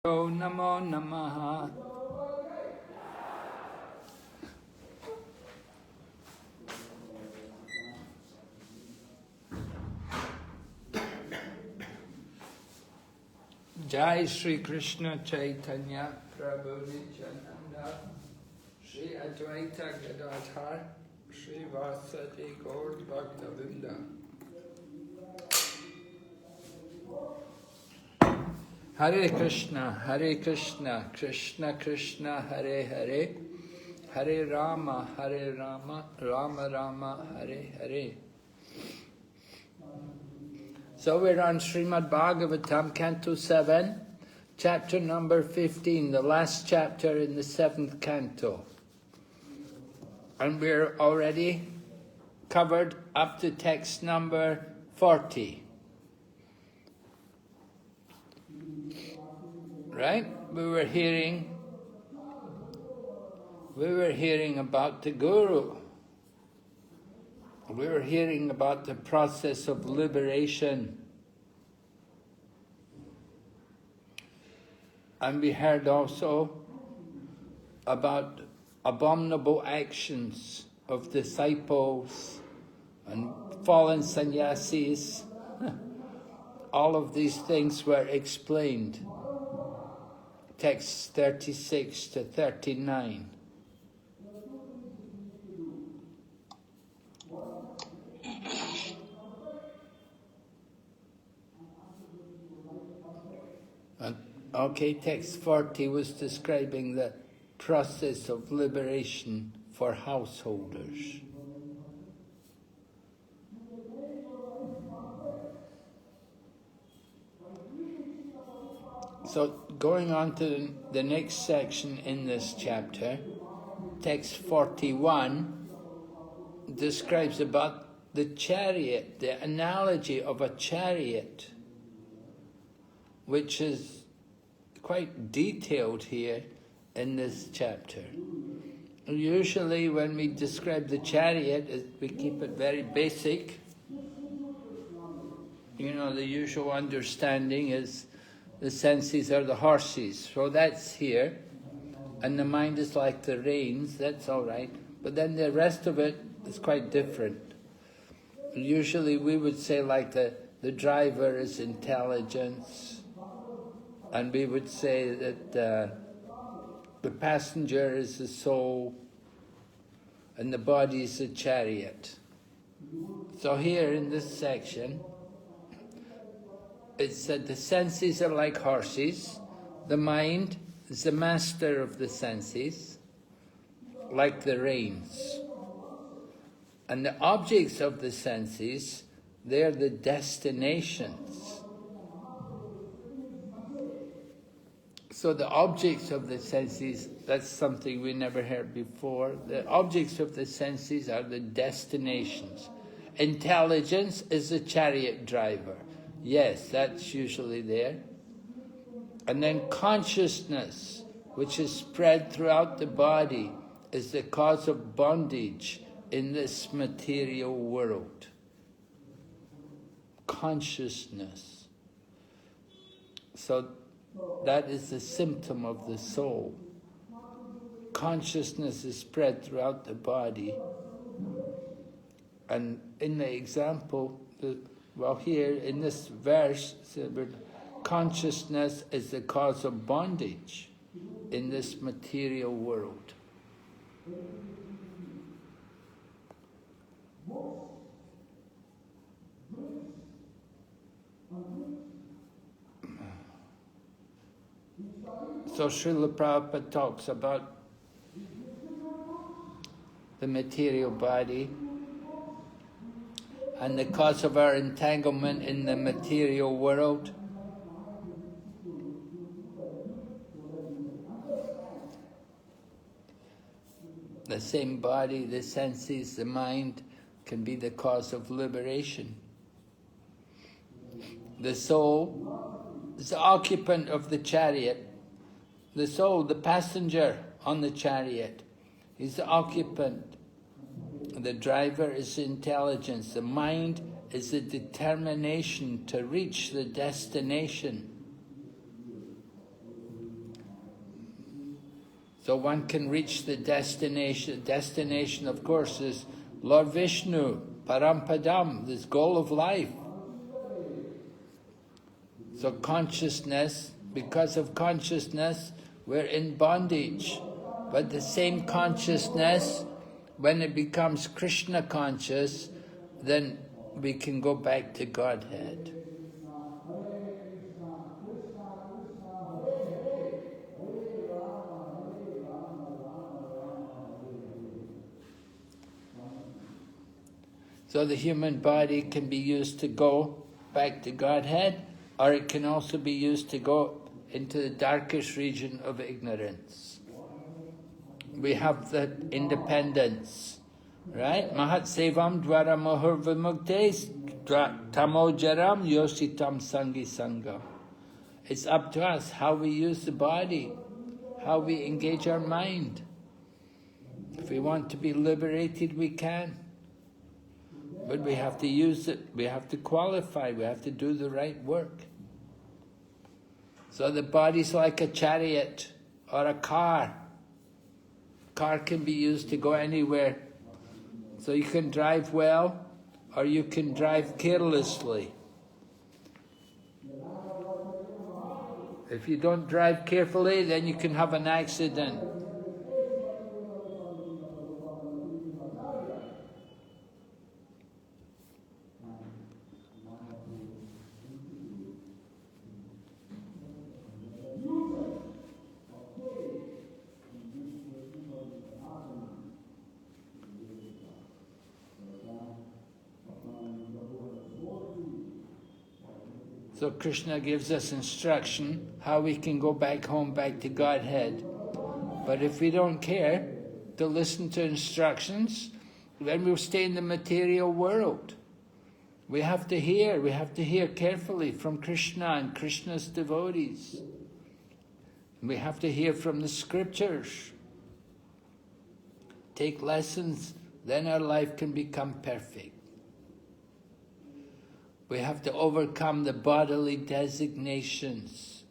Namo Namaha. Jai Shri Krishna Chaitanya Prabhu Nityananda Shri Advaita Gadadhar Shri Vasadi Gaur Bhakti Vedanta Hare Krishna, Krishna Krishna, Hare Hare, Hare Rama, Rama Rama, Hare Hare. So we're on Srimad Bhagavatam, Canto 7, chapter number 15, the last chapter in the 7th canto. And we're already covered up to text number 40. Right? We were hearing about the Guru. We were hearing about the process of liberation. And we heard also about abominable actions of disciples and fallen sannyasis. All of these things were explained. Texts 36 to 39. Okay, text 40 was describing the process of liberation for householders. So, going on to the next section in this chapter, text 41 describes about the chariot, the analogy of a chariot, which is quite detailed here in this chapter. Usually when we describe the chariot, we keep it very basic. You know, the usual understanding is the senses are the horses, so that's here. And the mind is like the reins, that's all right. But then the rest of it is quite different. Usually we would say like the driver is intelligence, and we would say that the passenger is the soul, and the body is the chariot. So here in this section, it said the senses are like horses, the mind is the master of the senses, like the reins. And the objects of the senses, they are the destinations. So the objects of the senses, that's something we never heard before. The objects of the senses are the destinations. Intelligence is the chariot driver. Yes, that's usually there. And then consciousness, which is spread throughout the body, is the cause of bondage in this material world. Consciousness. So that is the symptom of the soul. Consciousness is spread throughout the body. And in the example, here in this verse, consciousness is the cause of bondage in this material world. So Srila Prabhupada talks about the material body and the cause of our entanglement in the material world. The same body, the senses, the mind can be the cause of liberation. The soul is the occupant of the chariot. The soul, the passenger on the chariot, is the occupant. The driver is intelligence. The mind is the determination to reach the destination. So one can reach the destination. Destination, of course, is Lord Vishnu, Parampadam, this goal of life. So consciousness, because of consciousness, we're in bondage. But the same consciousness, when it becomes Krishna conscious, then we can go back to Godhead. So the human body can be used to go back to Godhead, or it can also be used to go into the darkest region of ignorance. We have the independence, right? Mahat sevam dvara mohur vimuktes tamojaram yositam sangi sangha. It's up to us how we use the body, how we engage our mind. If we want to be liberated, we can. But we have to use it, we have to qualify, we have to do the right work. So the body's like a chariot or a car. Car can be used to go anywhere. So you can drive well, or you can drive carelessly. If you don't drive carefully, then you can have an accident. So Krishna gives us instruction how we can go back home, back to Godhead. But if we don't care to listen to instructions, then we'll stay in the material world. We have to hear carefully from Krishna and Krishna's devotees. We have to hear from the scriptures. Take lessons, then our life can become perfect. We have to overcome the bodily designations.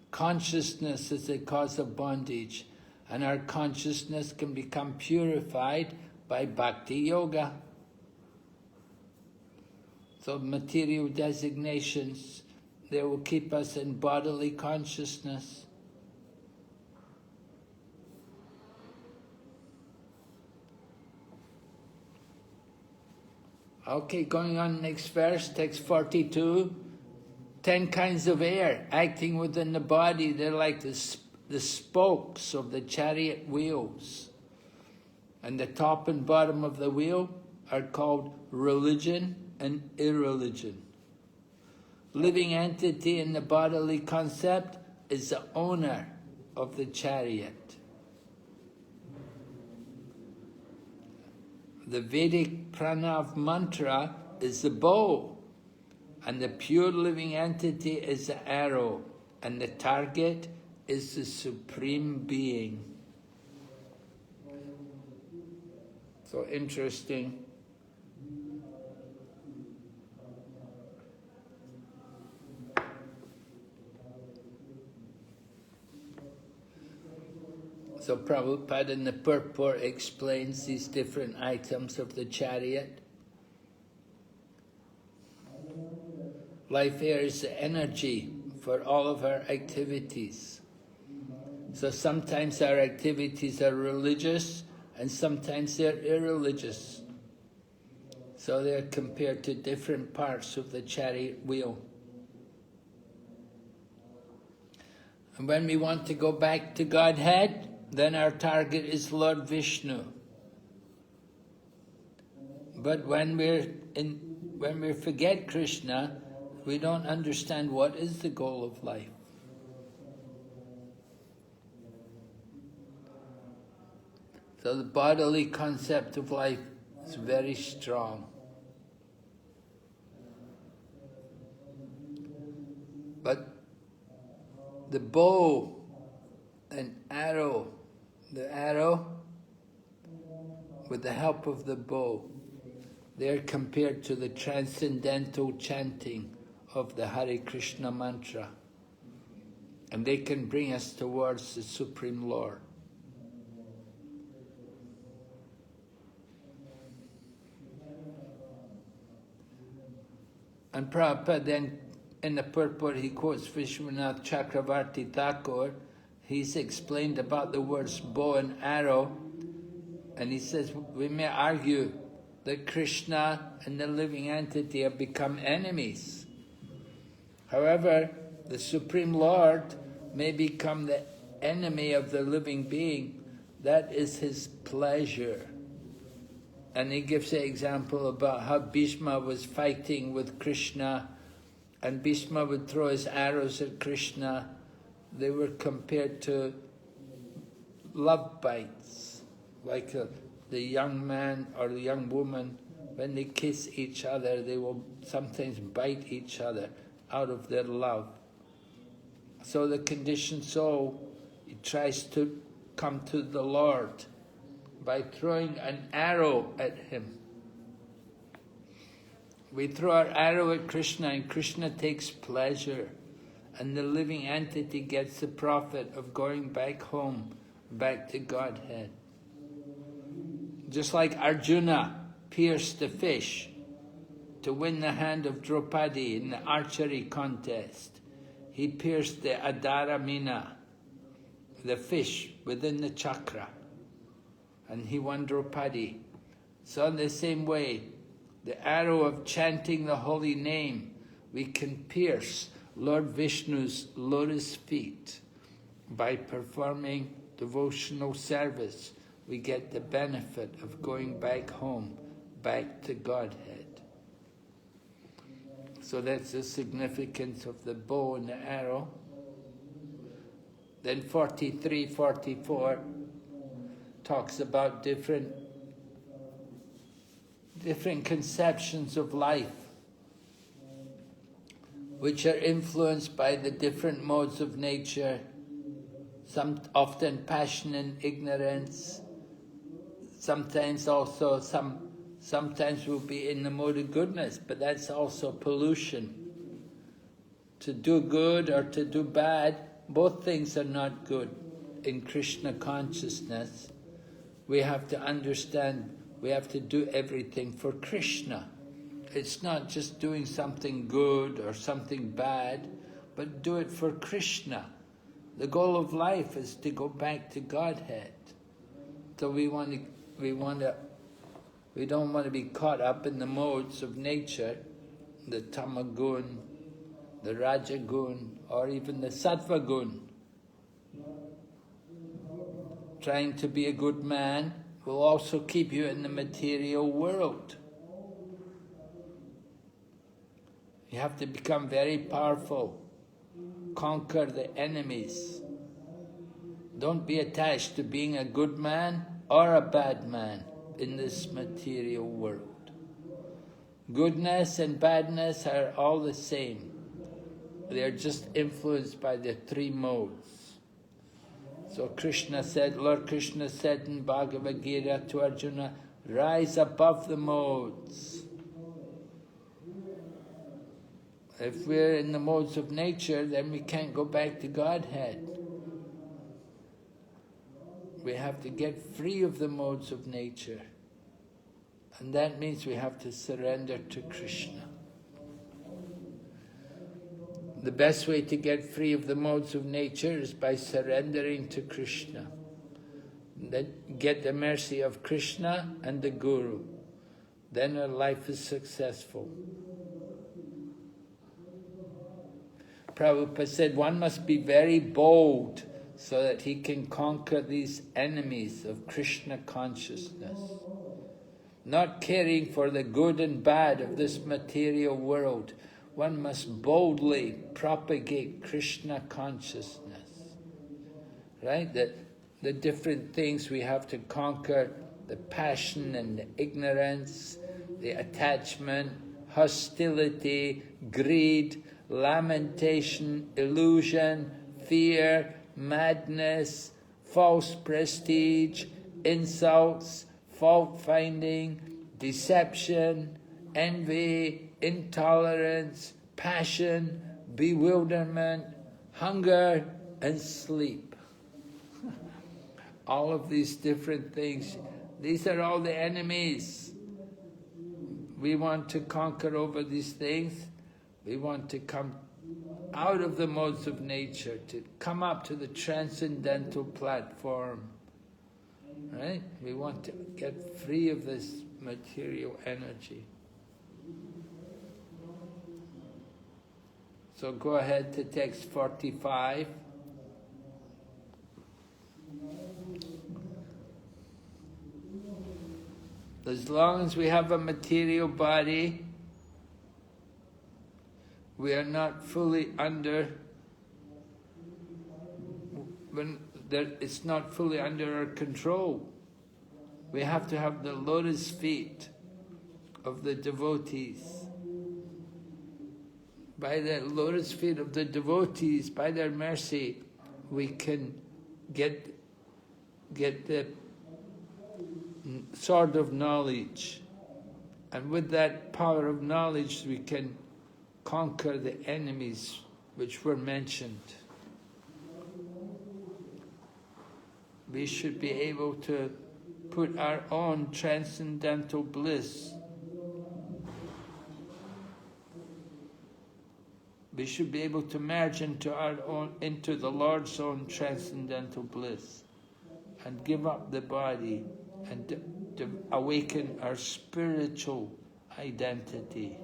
Consciousness is the cause of bondage, and our consciousness can become purified by bhakti yoga. So material designations, they will keep us in bodily consciousness. Okay, going on next verse, text 42. 10 kinds of air acting within the body. They're like the spokes of the chariot wheels. And the top and bottom of the wheel are called religion and irreligion. Living entity in the bodily concept is the owner of the chariot. The Vedic Pranav mantra is the bow, and the pure living entity is the arrow, and the target is the Supreme Being. So interesting. So Prabhupada in the purport explains these different items of the chariot. Life air is the energy for all of our activities. So sometimes our activities are religious and sometimes they're irreligious. So they're compared to different parts of the chariot wheel. And when we want to go back to Godhead, then our target is Lord Vishnu. But when we forget Krishna, we don't understand what is the goal of life. So the bodily concept of life is very strong. But the bow and arrow, the arrow with the help of the bow, they're compared to the transcendental chanting of the Hare Krishna mantra. And they can bring us towards the Supreme Lord. And Prabhupada then, in the purport, he quotes Vishwanath Chakravarti Thakur. He's explained about the words bow and arrow, and he says we may argue that Krishna and the living entity have become enemies. However, the Supreme Lord may become the enemy of the living being. That is his pleasure. And he gives the example about how Bhishma was fighting with Krishna, and Bhishma would throw his arrows at Krishna. They were compared to love bites, like the young man or the young woman, when they kiss each other, they will sometimes bite each other out of their love. So the conditioned soul, it tries to come to the Lord by throwing an arrow at him. We throw our arrow at Krishna and Krishna takes pleasure, and the living entity gets the profit of going back home, back to Godhead. Just like Arjuna pierced the fish to win the hand of Draupadi in the archery contest. He pierced the Adara Mina, the fish within the chakra, and he won Draupadi. So in the same way, the arrow of chanting the holy name, we can pierce Lord Vishnu's lotus feet. By performing devotional service, we get the benefit of going back home, back to Godhead. So that's the significance of the bow and the arrow. Then 43, 44 talks about different conceptions of life, which are influenced by the different modes of nature, some often passion and ignorance, sometimes we'll be in the mode of goodness, but that's also pollution. To do good or to do bad, both things are not good. In Krishna consciousness, we have to understand we have to do everything for Krishna. It's not just doing something good or something bad, but do it for Krishna. The goal of life is to go back to Godhead. So we don't want to be caught up in the modes of nature, the tamagun, the rajagun, or even the sattvagun. Trying to be a good man will also keep you in the material world. You have to become very powerful, conquer the enemies. Don't be attached to being a good man or a bad man in this material world. Goodness and badness are all the same. They are just influenced by the three modes. So Lord Krishna said in Bhagavad Gita to Arjuna, rise above the modes. If we're in the modes of nature, then we can't go back to Godhead. We have to get free of the modes of nature. And that means we have to surrender to Krishna. The best way to get free of the modes of nature is by surrendering to Krishna. Then get the mercy of Krishna and the Guru. Then our life is successful. Prabhupada said one must be very bold so that he can conquer these enemies of Krishna consciousness. Not caring for the good and bad of this material world, one must boldly propagate Krishna consciousness. Right? The different things we have to conquer, the passion and the ignorance, the attachment, hostility, greed, lamentation, illusion, fear, madness, false prestige, insults, fault-finding, deception, envy, intolerance, passion, bewilderment, hunger, and sleep. All of these different things, these are all the enemies. We want to conquer over these things, We want to come out of the modes of nature, to come up to the transcendental platform. Right? We want to get free of this material energy. So go ahead to text 45. As long as we have a material body, we are not fully under, it's not fully under our control. We have to have the lotus feet of the devotees. By the lotus feet of the devotees, by their mercy, we can get the sword of knowledge. And with that power of knowledge, we can conquer the enemies which were mentioned. We should be able to put our own transcendental bliss. We should be able to merge into the Lord's own transcendental bliss and give up the body and to awaken our spiritual identity.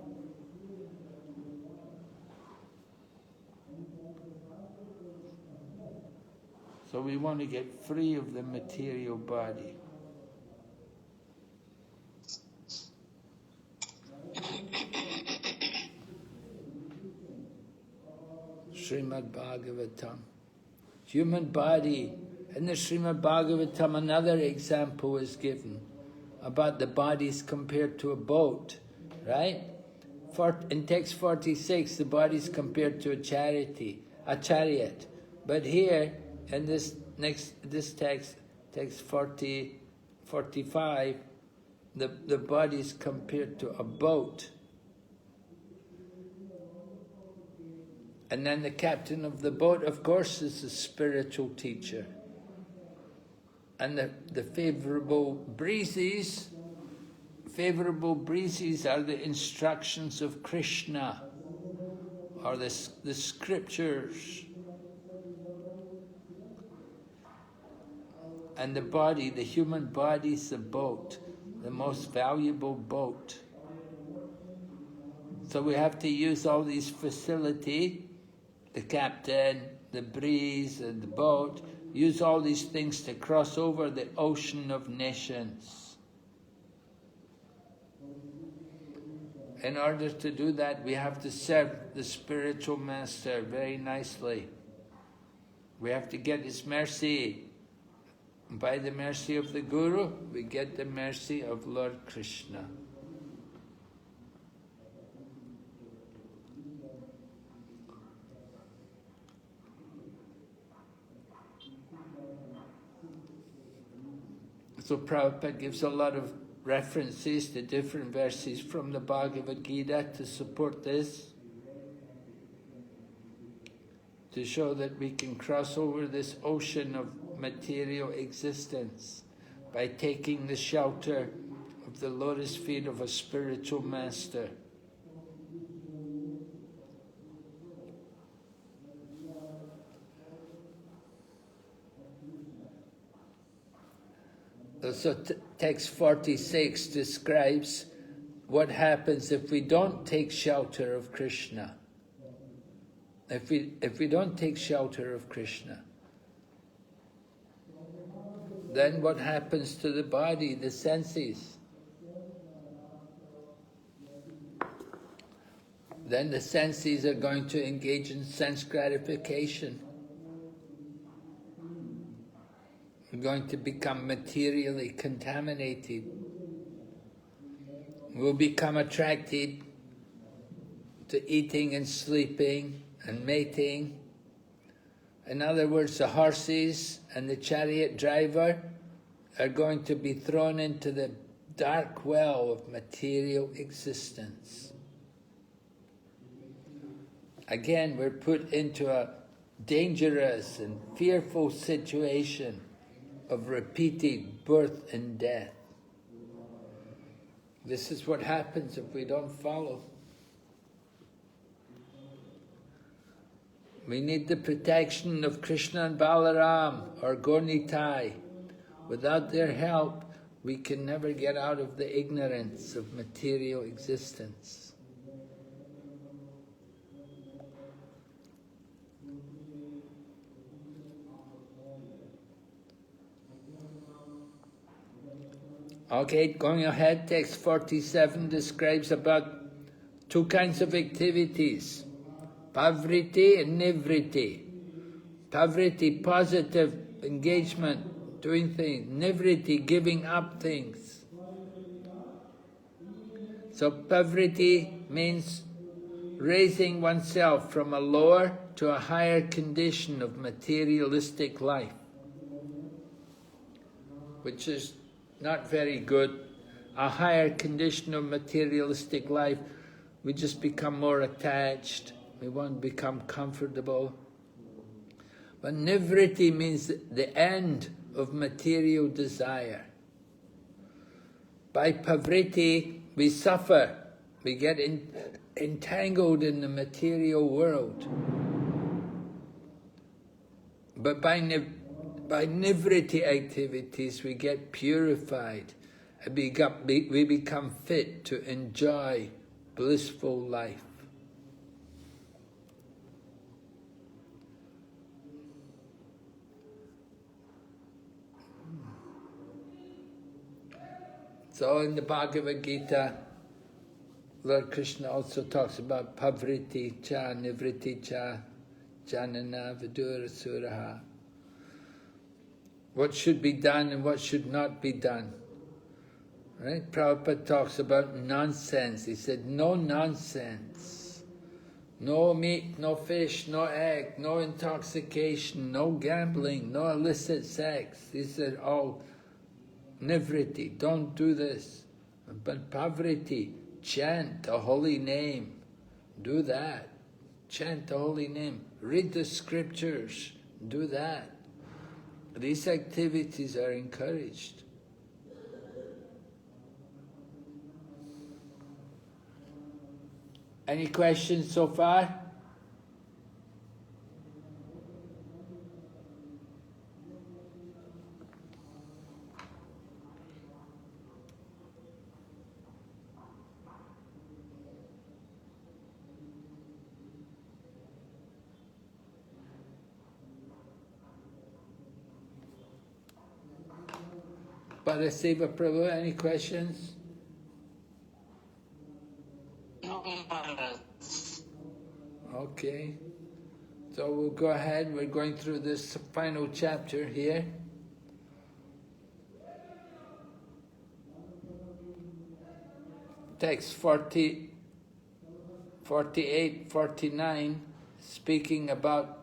So we want to get free of the material body. Srimad Bhagavatam. Human body. In the Srimad Bhagavatam, another example is given about the bodies compared to a boat, right? In text 46, the body is compared to a chariot. But here, in this text 45, the body is compared to a boat. And then the captain of the boat, of course, is the spiritual teacher. And the favorable breezes are the instructions of Krishna, or the scriptures. And the body, the human body, is the boat, the most valuable boat. So we have to use all these facilities, the captain, the breeze, and the boat, use all these things to cross over the ocean of nations. In order to do that, we have to serve the spiritual master very nicely. We have to get his mercy. By the mercy of the Guru, we get the mercy of Lord Krishna. So Prabhupada gives a lot of references to different verses from the Bhagavad Gita to support this, to show that we can cross over this ocean of material existence by taking the shelter of the lotus feet of a spiritual master. So text 46 describes what happens if we don't take shelter of Krishna. If we don't take shelter of Krishna, then what happens to the body, the senses? Then the senses are going to engage in sense gratification. We're going to become materially contaminated. We'll become attracted to eating and sleeping and mating. In other words, the horses and the chariot driver are going to be thrown into the dark well of material existence. Again, we're put into a dangerous and fearful situation of repeated birth and death. This is what happens if we don't follow. We need the protection of Krishna and Balaram or Gornitai. Without their help, we can never get out of the ignorance of material existence. Okay, going ahead, text 47 describes about two kinds of activities, pavriti and nivriti. Pavriti, positive engagement, doing things. Nivriti, giving up things. So pavriti means raising oneself from a lower to a higher condition of materialistic life, which is not very good. A higher condition of materialistic life, we just become more attached, we won't become comfortable. But nivriti means the end of material desire. By pavriti, we suffer, we get entangled in the material world. But by nivriti activities, we get purified, and we become fit to enjoy blissful life. So in the Bhagavad Gita, Lord Krishna also talks about pavriti cha, nivriti cha, janana vidura suraha. What should be done and what should not be done. Right? Prabhupada talks about nonsense. He said, no nonsense. No meat, no fish, no egg, no intoxication, no gambling, no illicit sex. These are all nivriti. Don't do this. But pavriti, chant the holy name. Do that. Chant the holy name. Read the scriptures. Do that. These activities are encouraged. Any questions so far? Paraseva Prabhu, any questions? No, Maharaj. Okay. So we'll go ahead. We're going through this final chapter here. Text 40, 48, 49, speaking about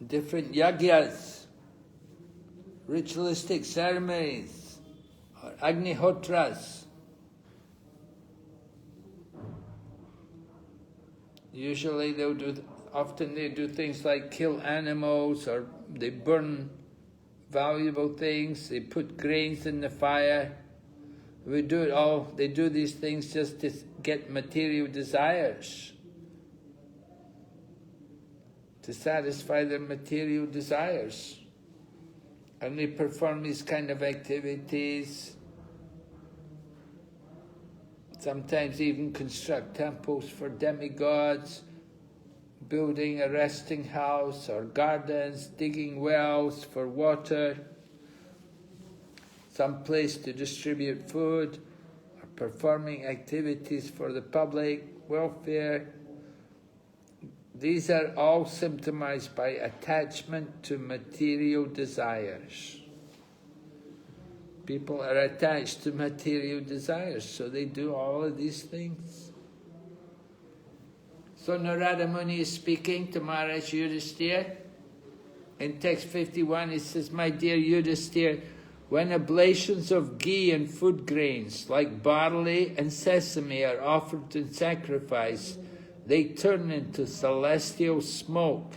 different yagyas, ritualistic ceremonies, or agnihotras. Usually often they do things like kill animals, or they burn valuable things, they put grains in the fire. They do these things just to get material desires, to satisfy their material desires. And they perform these kind of activities, sometimes even construct temples for demigods, building a resting house or gardens, digging wells for water, some place to distribute food, or performing activities for the public welfare. These are all symptomized by attachment to material desires. People are attached to material desires, so they do all of these things. So Narada Muni is speaking to Maharaj Yudhisthira. In text 51 he says, "My dear Yudhisthira, when oblations of ghee and food grains like barley and sesame are offered in sacrifice, they turn into celestial smoke,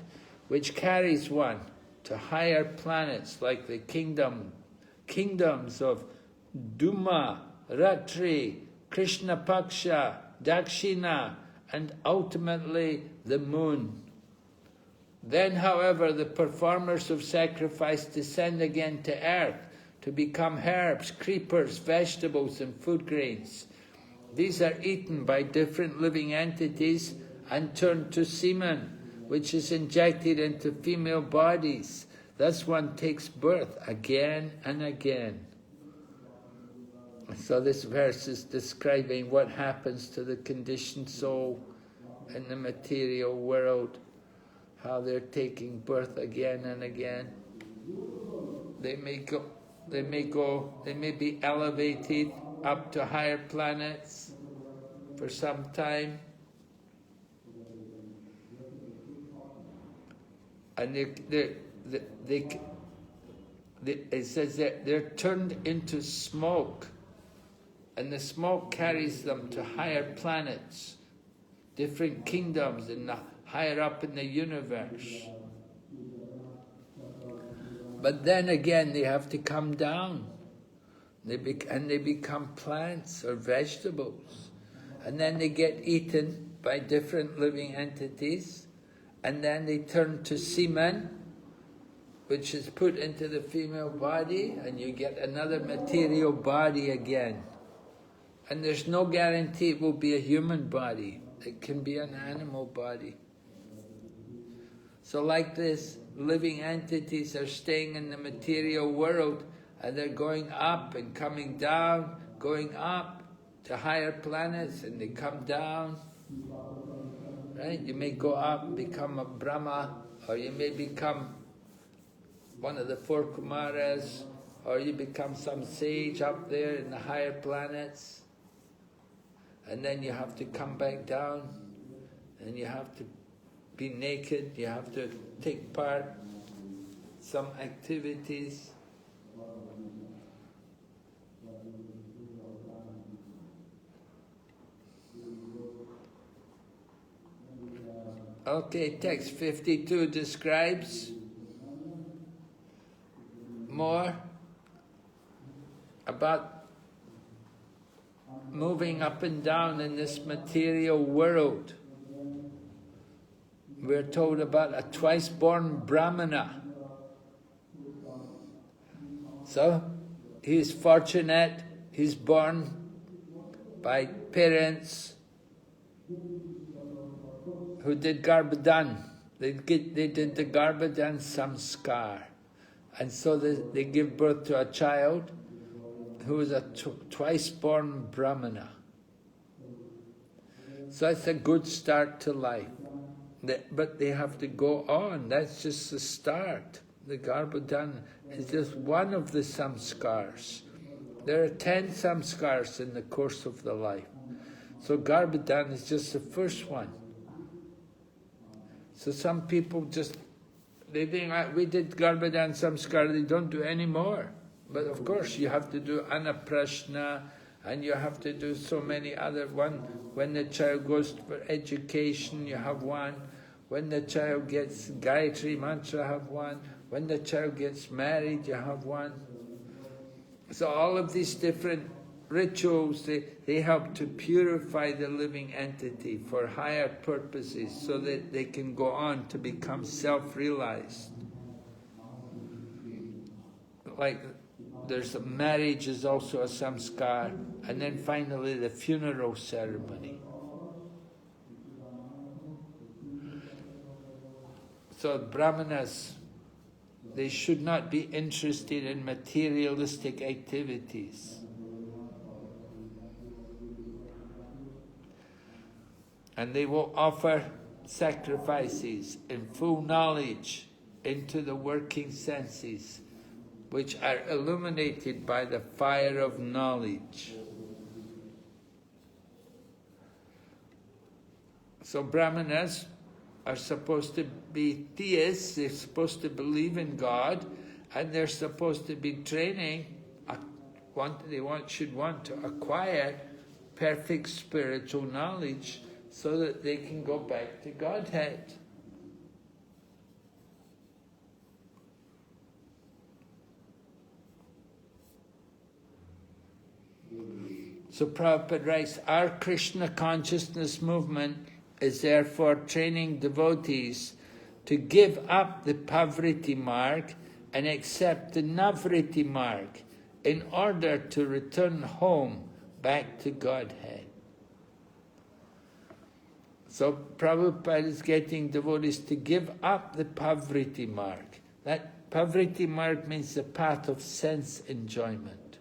which carries one to higher planets like the kingdoms of Duma, Ratri, Krishna Paksha, Dakshina, and ultimately the moon. Then, however, the performers of sacrifice descend again to earth to become herbs, creepers, vegetables, and food grains. These are eaten by different living entities and turned to semen, which is injected into female bodies. Thus one takes birth again and again. So this verse is describing what happens to the conditioned soul in the material world, how they're taking birth again and again. They may be elevated up to higher planets for some time, and it says that they're turned into smoke, and the smoke carries them to higher planets, different kingdoms, and higher up in the universe. But then again, they have to come down. They become plants or vegetables. And then they get eaten by different living entities. And then they turn to semen, which is put into the female body, and you get another material body again. And there's no guarantee it will be a human body. It can be an animal body. So like this, living entities are staying in the material world, and they're going up and coming down, going up to higher planets, and they come down. Right? You may go up and become a Brahma, or you may become one of the four Kumaras, or you become some sage up there in the higher planets. And then you have to come back down, and you have to be naked, you have to take part in some activities. Okay, text 52 describes more about moving up and down in this material world. We're told about a twice-born Brahmana. So, he's fortunate, he's born by parents who did Garbhadan. They did the Garbhadan samskar. And so they give birth to a child who is a twice-born Brahmana. So it's a good start to life. But they have to go on. That's just the start. The Garbhadan is just one of the samskars. There are 10 samskars in the course of the life. So Garbhadan is just the first one. So some people they think, we did Garbhadan samskar, they don't do any more. But of course you have to do Anaprashna, and you have to do so many other ones. When the child goes for education, you have one. When the child gets Gayatri Mantra, you have one. When the child gets married, you have one. So all of these different rituals, they help to purify the living entity for higher purposes, so that they can go on to become self-realized. Like there's a marriage is also a samskar, and then finally the funeral ceremony. So Brahmanas, they should not be interested in materialistic activities. And they will offer sacrifices in full knowledge into the working senses, which are illuminated by the fire of knowledge. So Brahmanas are supposed to be theists, they're supposed to believe in God, and they're supposed to be training, should want to acquire perfect spiritual knowledge so that they can go back to Godhead. So Prabhupada writes, our Krishna consciousness movement is therefore training devotees to give up the Pavriti marg and accept the Navriti marg in order to return home back to Godhead. So Prabhupada is getting devotees to give up the Pavriti marg. That Pavriti marg means the path of sense enjoyment.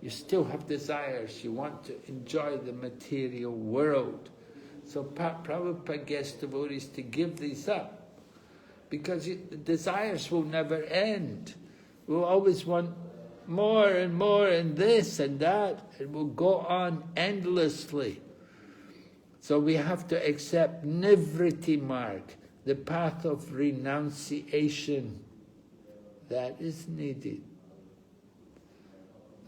You still have desires, you want to enjoy the material world. So Prabhupada gets devotees to give these up, because the desires will never end. We'll always want more and more and this and that. It will go on endlessly. So we have to accept Nivriti marg, the path of renunciation. That is needed.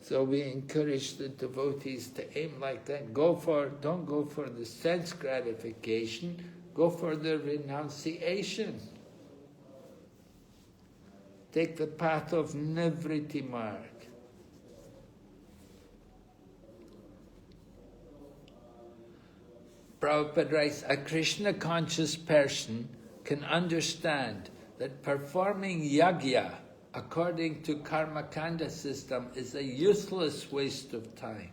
So we encourage the devotees to aim like that. Don't go for the sense gratification, go for the renunciation. Take the path of Nivriti marg. Prabhupada writes, a Krishna conscious person can understand that performing yajna according to karmakanda system is a useless waste of time,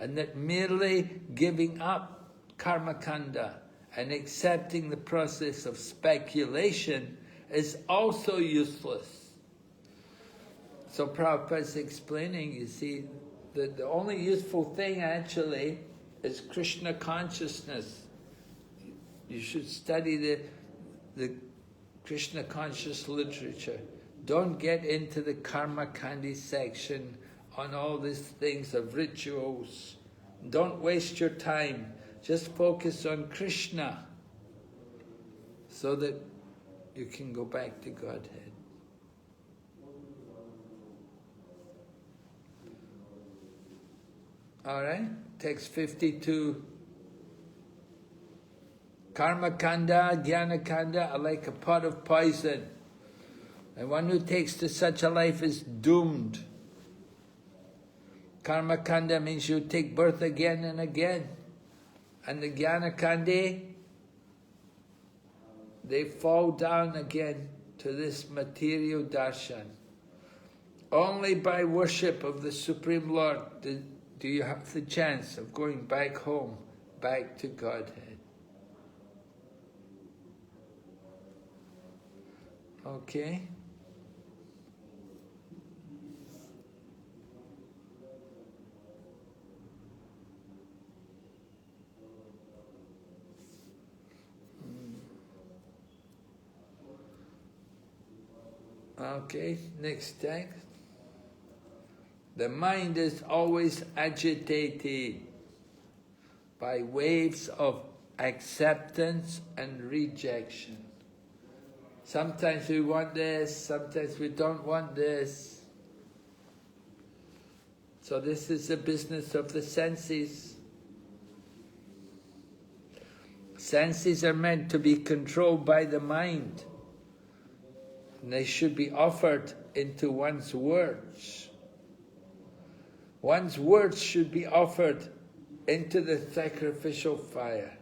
and that merely giving up karmakanda and accepting the process of speculation is also useless. So Prabhupada is explaining, you see, that the only useful thing actually is Krishna consciousness. You should study the Krishna conscious literature. Don't get into the karma kandi section on all these things of rituals. Don't waste your time. Just focus on Krishna so that you can go back to Godhead. All right, text 52. Karma kanda, jnana kanda are like a pot of poison. And one who takes to such a life is doomed. Karma kanda means you take birth again and again. And the jnana kande, they fall down again to this material darshan. Only by worship of the Supreme Lord do you have the chance of going back home, back to Godhead. Okay? Okay, next text. The mind is always agitated by waves of acceptance and rejection. Sometimes we want this, sometimes we don't want this. So this is the business of the senses. Senses are meant to be controlled by the mind. And they should be offered into one's words. One's words should be offered into the sacrificial fire.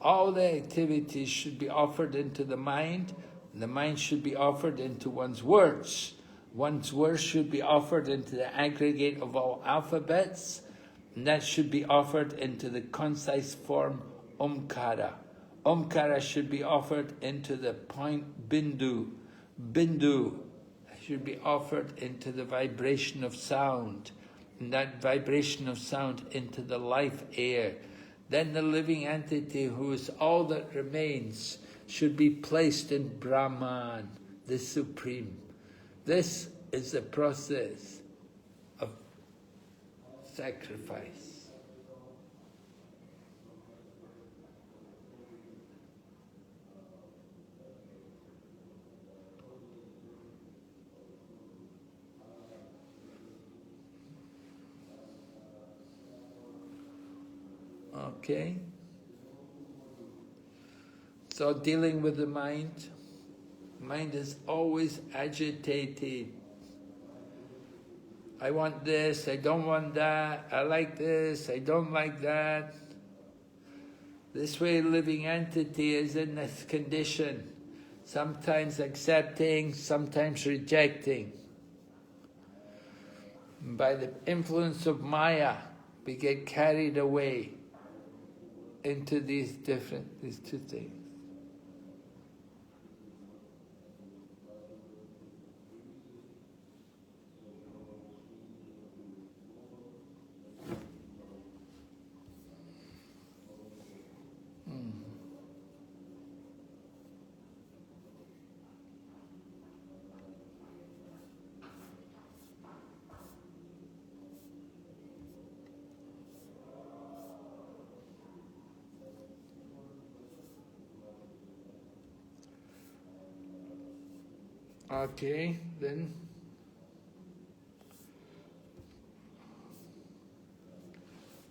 All the activities should be offered into the mind, and the mind should be offered into one's words. One's words should be offered into the aggregate of all alphabets, and that should be offered into the concise form Omkara. Omkara should be offered into the point Bindu. Bindu should be offered into the vibration of sound, and that vibration of sound into the life air. Then the living entity, who is all that remains, should be placed in Brahman, the Supreme. This is the process of sacrifice. Okay? So dealing with the mind is always agitated. I want this, I don't want that, I like this, I don't like that. This way living entity is in this condition, sometimes accepting, sometimes rejecting. By the influence of Maya, we get carried away into these two things. Okay, then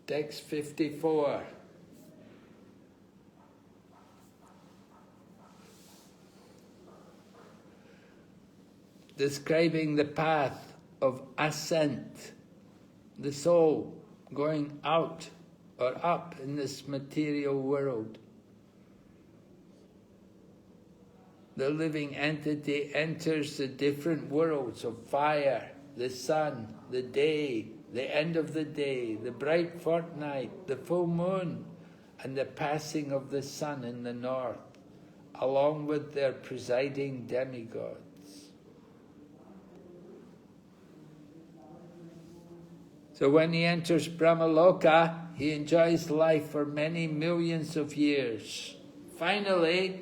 text 54. Describing the path of ascent, the soul going out or up in this material world. The living entity enters the different worlds of fire, the sun, the day, the end of the day, the bright fortnight, the full moon, and the passing of the sun in the north, along with their presiding demigods. So when he enters Brahmaloka, he enjoys life for many millions of years. Finally,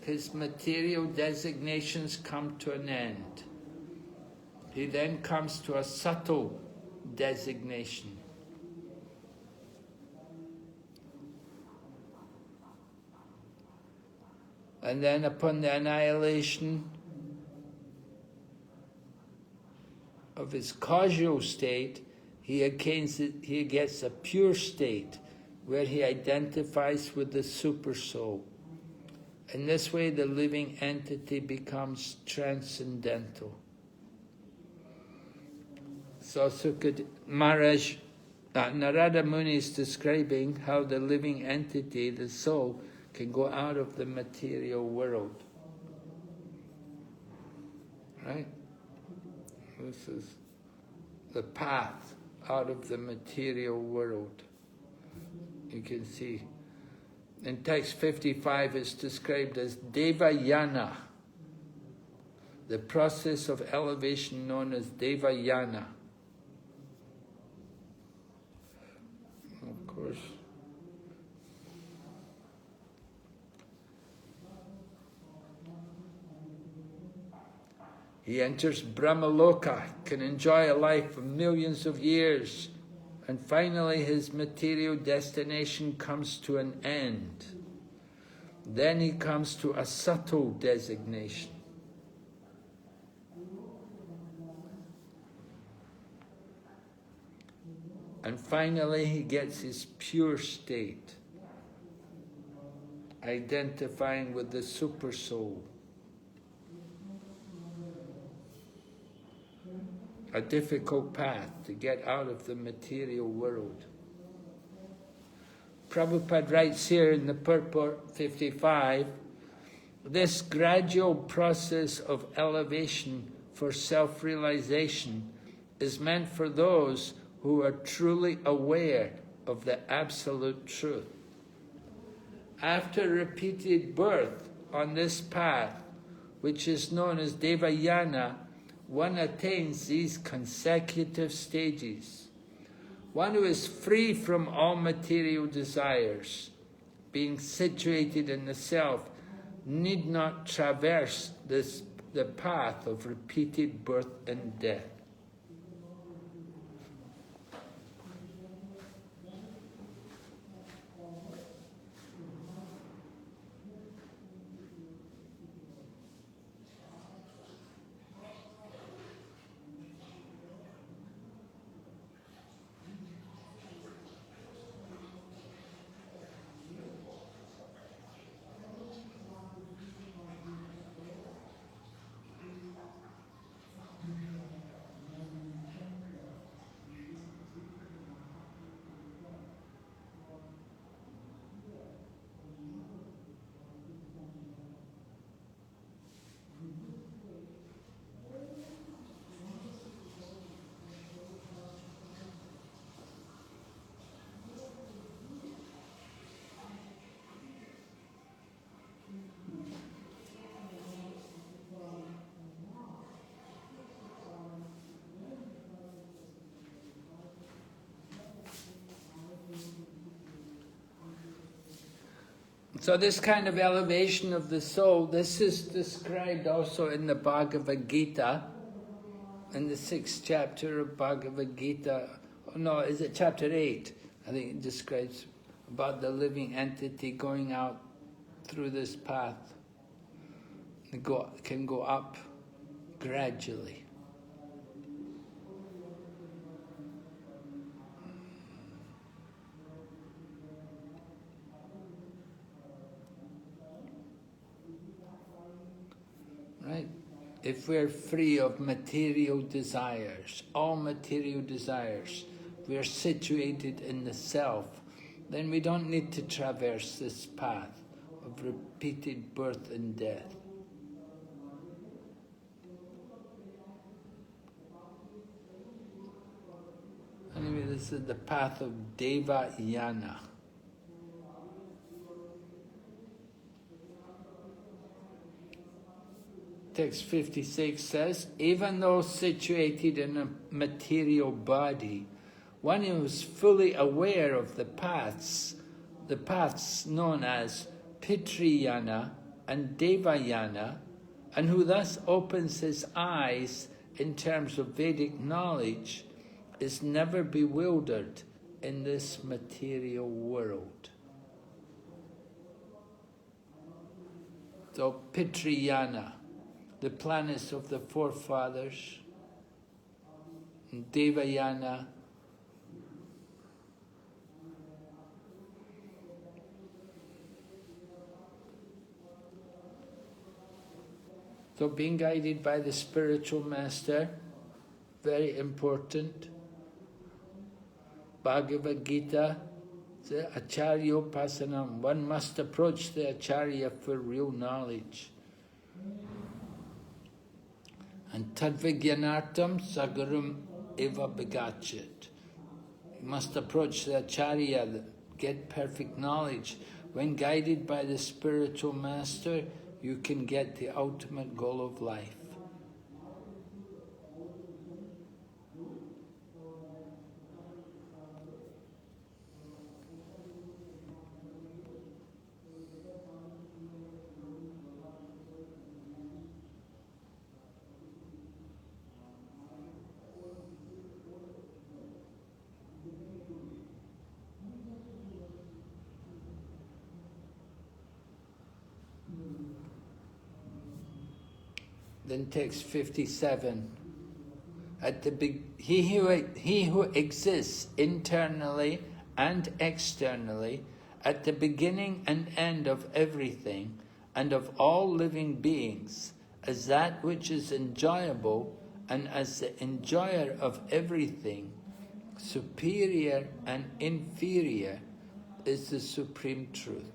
his material designations come to an end. He then comes to a subtle designation. And then upon the annihilation of his causal state, he gets a pure state where he identifies with the super soul. In this way, the living entity becomes transcendental. So Maharaj, Narada Muni is describing how the living entity, the soul, can go out of the material world. Right? This is the path out of the material world. You can see. In text 55, it's described as Devayana, the process of elevation known as Devayana. Of course, he enters Brahmaloka, can enjoy a life of millions of years, and finally his material destination comes to an end. Then he comes to a subtle designation. And finally he gets his pure state, identifying with the super soul. A difficult path to get out of the material world. Prabhupada writes here in the purport 55, this gradual process of elevation for self-realization is meant for those who are truly aware of the absolute truth. After repeated birth on this path, which is known as Devayana, one attains these consecutive stages. One who is free from all material desires, being situated in the self, need not traverse the path of repeated birth and death. So this kind of elevation of the soul, this is described also in the Bhagavad Gita, in the 6th chapter of Bhagavad Gita. Oh no, is it chapter 8? I think it describes about the living entity going out through this path. It can go up gradually. Right? If we're free of material desires, all material desires, we're situated in the self, then we don't need to traverse this path of repeated birth and death. Anyway, this is the path of Devayana. Text 56 says, even though situated in a material body, one who is fully aware of the paths known as Pitriyana and Devayana, and who thus opens his eyes in terms of Vedic knowledge, is never bewildered in this material world. So Pitriyana, the planets of the forefathers, and Devayana, so being guided by the spiritual master, very important. Bhagavad Gita, Acharya Upasanam, one must approach the Acharya for real knowledge. And Tadvigyanartam Sagarum Eva Begachet. You must approach the Acharya, get perfect knowledge. When guided by the spiritual master, you can get the ultimate goal of life. Then text 57. He who exists internally and externally, at the beginning and end of everything, and of all living beings, as that which is enjoyable, and as the enjoyer of everything, superior and inferior, is the supreme truth.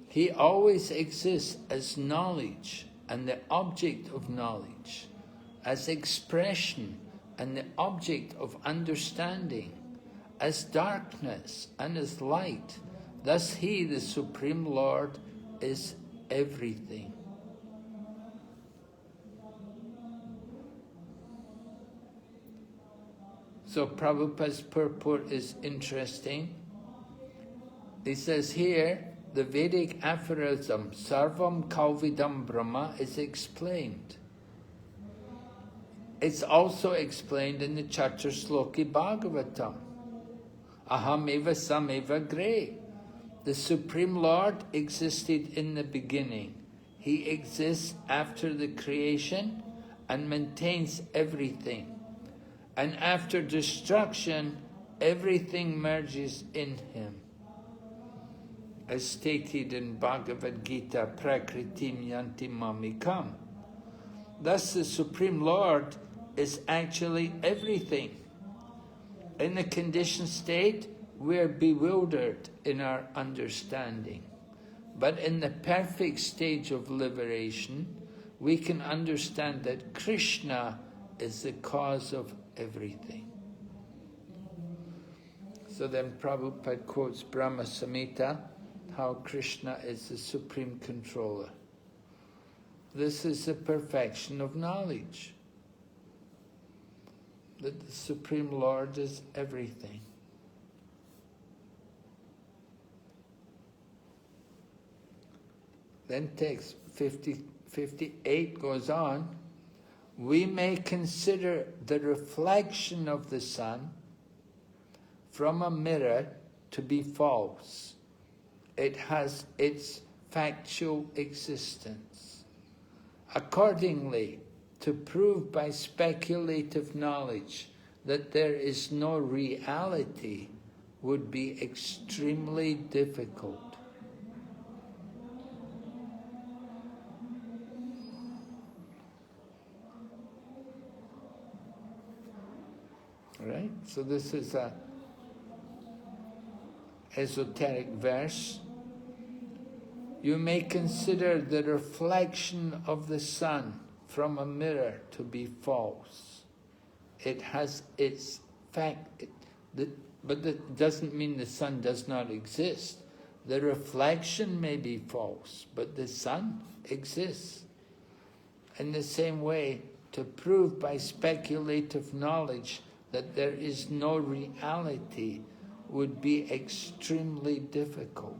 He always exists as knowledge and the object of knowledge, as expression and the object of understanding, as darkness and as light. Thus he, the Supreme Lord, is everything. So Prabhupada's purport is interesting. He says here, the Vedic aphorism, Sarvam Kalvidam Brahma, is explained. It's also explained in the Chaturshloki Bhagavatam. Aham eva sameva gre. The Supreme Lord existed in the beginning. He exists after the creation and maintains everything. And after destruction, everything merges in him. As stated in Bhagavad Gita, Prakritim Yanti Mamikam. Thus the Supreme Lord is actually everything. In the conditioned state, we are bewildered in our understanding. But in the perfect stage of liberation, we can understand that Krishna is the cause of everything. So then Prabhupada quotes Brahma Samhita, how Krishna is the supreme controller. This is the perfection of knowledge, that the Supreme Lord is everything. Then text 58 goes on, we may consider the reflection of the sun from a mirror to be false. It has its factual existence. Accordingly, to prove by speculative knowledge that there is no reality would be extremely difficult. Right? So this is a esoteric verse. You may consider the reflection of the sun from a mirror to be false. It has its fact, but that doesn't mean the sun does not exist. The reflection may be false, but the sun exists. In the same way, to prove by speculative knowledge that there is no reality would be extremely difficult.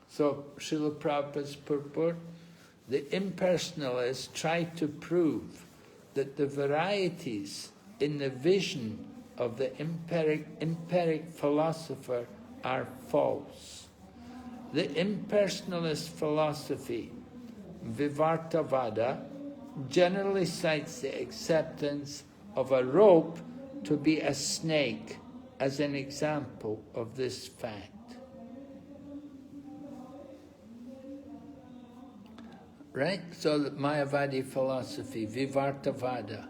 So, Srila Prabhupada's purport, the impersonalists try to prove that the varieties in the vision of the empiric philosopher are false. The impersonalist philosophy, Vivartavada, generally cites the acceptance of a rope to be a snake as an example of this fact. Right? So the Mayavadi philosophy, Vivartavada,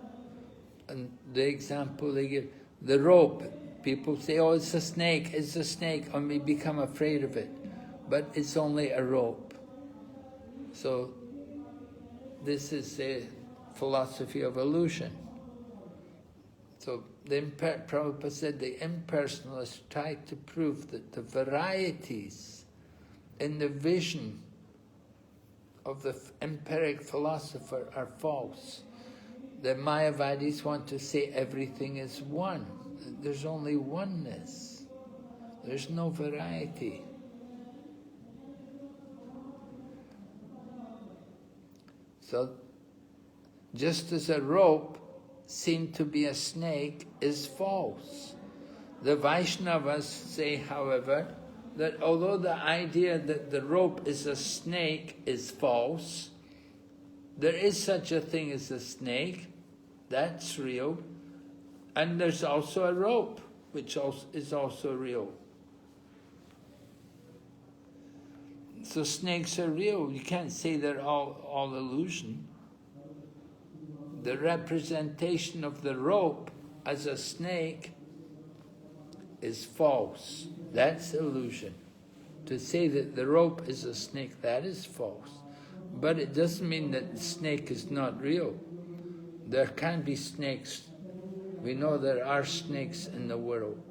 and the example they give, the rope, people say, oh, it's a snake, and we become afraid of it. But it's only a rope. So this is a philosophy of illusion. So Prabhupada said the impersonalists try to prove that the varieties in the vision of the empiric philosopher are false. The Mayavadis want to say everything is one. There's only oneness. There's no variety. So, just as a rope seen to be a snake is false. The Vaishnavas say, however, that although the idea that the rope is a snake is false, there is such a thing as a snake, that's real, and there's also a rope, which is also real. So snakes are real. You can't say they're all illusion. The representation of the rope as a snake is false. That's illusion. To say that the rope is a snake, that is false. But it doesn't mean that the snake is not real. There can be snakes. We know there are snakes in the world.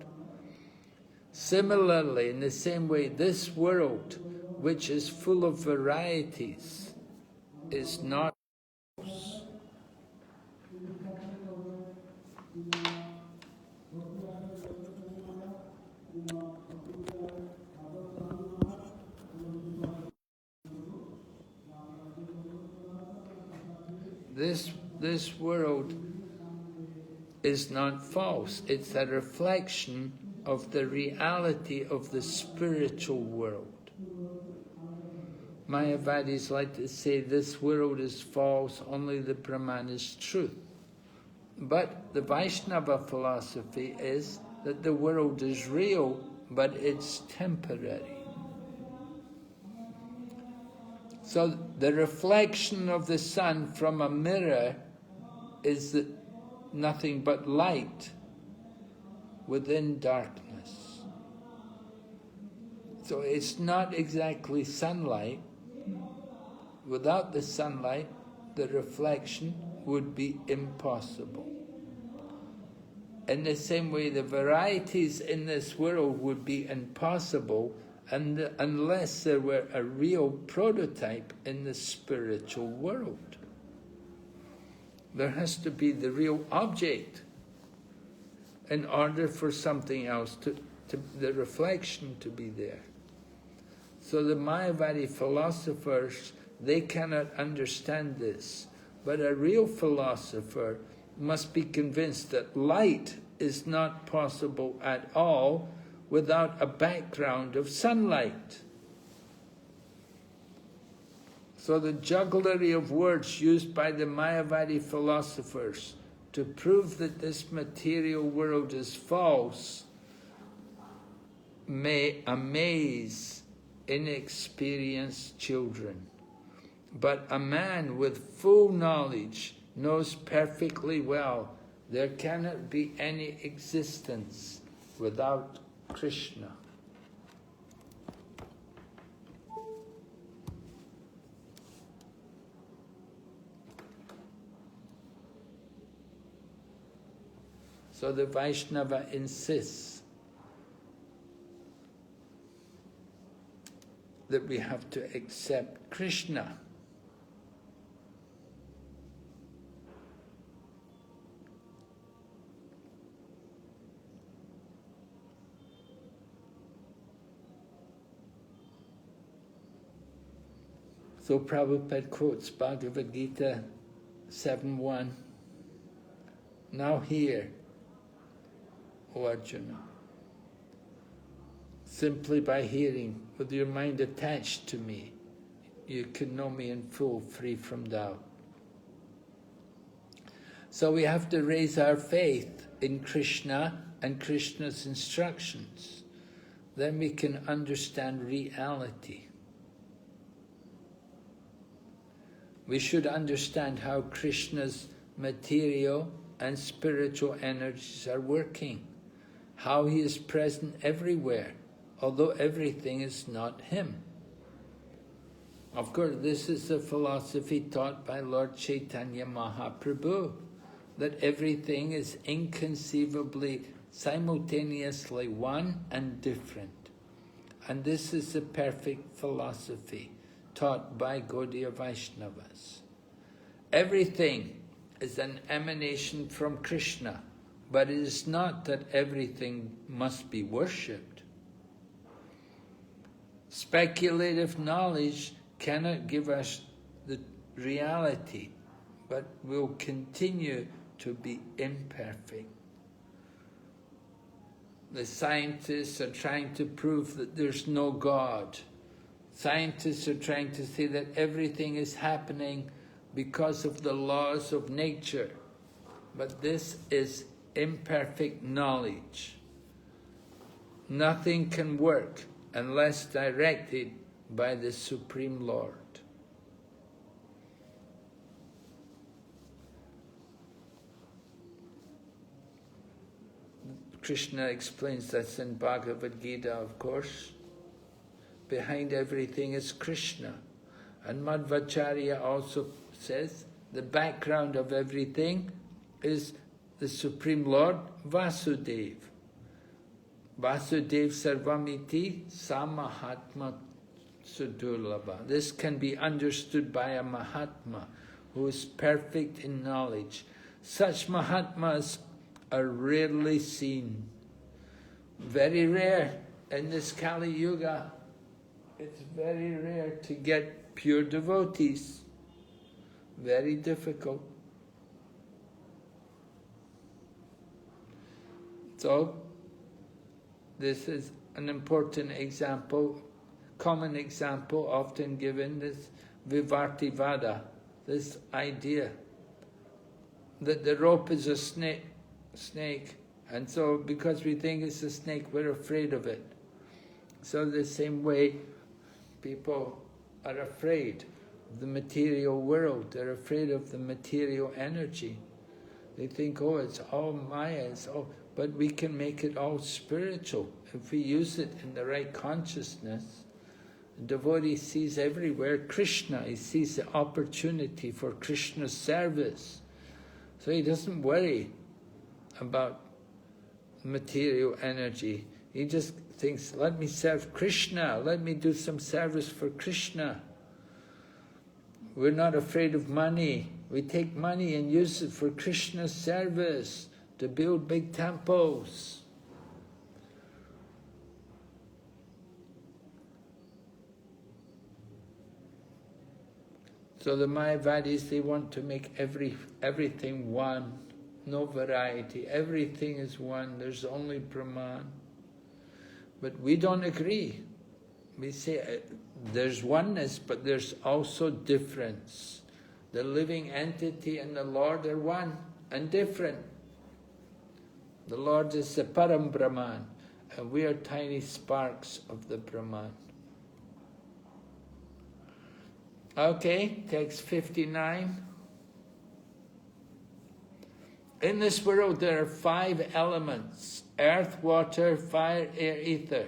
Similarly, in the same way, this world, which is full of varieties, is not false. This world is not false. It's a reflection of the reality of the spiritual world. Mayavadis like to say this world is false, only the Brahman is truth. But the Vaishnava philosophy is that the world is real, but it's temporary. So the reflection of the sun from a mirror is nothing but light within darkness. So it's not exactly sunlight. Without the sunlight, the reflection would be impossible. In the same way, the varieties in this world would be impossible unless there were a real prototype in the spiritual world. There has to be the real object in order for something else the reflection to be there. So the Mayavadi philosophers, they cannot understand this. But a real philosopher must be convinced that light is not possible at all without a background of sunlight. So the jugglery of words used by the Mayavadi philosophers to prove that this material world is false may amaze inexperienced children. But a man with full knowledge knows perfectly well there cannot be any existence without Krishna. So the Vaishnava insists that we have to accept Krishna. So Prabhupada quotes Bhagavad Gita 7.1. Now hear, O Arjuna, simply by hearing, with your mind attached to me, you can know me in full, free from doubt. So we have to raise our faith in Krishna and Krishna's instructions. Then we can understand reality. We should understand how Krishna's material and spiritual energies are working, how he is present everywhere, although everything is not him. Of course, this is the philosophy taught by Lord Chaitanya Mahaprabhu, that everything is inconceivably, simultaneously one and different. And this is the perfect philosophy taught by Gaudiya Vaishnavas. Everything is an emanation from Krishna, but it is not that everything must be worshipped. Speculative knowledge cannot give us the reality, but will continue to be imperfect. The scientists are trying to prove that there's no God. Scientists are trying to say that everything is happening because of the laws of nature. But this is imperfect knowledge. Nothing can work unless directed by the Supreme Lord. Krishna explains this in Bhagavad Gita, of course. Behind everything is Krishna. And Madhvacharya also says the background of everything is the Supreme Lord Vasudeva. Vasudeva Sarvamiti Samahatma Sudurlabha. This can be understood by a Mahatma who is perfect in knowledge. Such Mahatmas are rarely seen. Very rare in this Kali Yuga. It's very rare to get pure devotees. Very difficult. So, this is an important example, common example often given, this Vivartivada, this idea that the rope is a snake, and so because we think it's a snake, we're afraid of it. So the same way, people are afraid of the material world. They're afraid of the material energy. They think, oh, it's all Maya, it's all... But we can make it all spiritual. If we use it in the right consciousness, the devotee sees everywhere Krishna. He sees the opportunity for Krishna's service. So he doesn't worry about material energy. He just thinks, let me serve Krishna, let me do some service for Krishna. We're not afraid of money. We take money and use it for Krishna's service, to build big temples. So the Mayavadis, they want to make everything one, no variety. Everything is one, there's only Brahman. But we don't agree. We say there's oneness, but there's also difference. The living entity and the Lord are one and different. The Lord is the Param Brahman, and we are tiny sparks of the Brahman. Okay, text 59. In this world there are 5 elements: earth, water, fire, air, ether.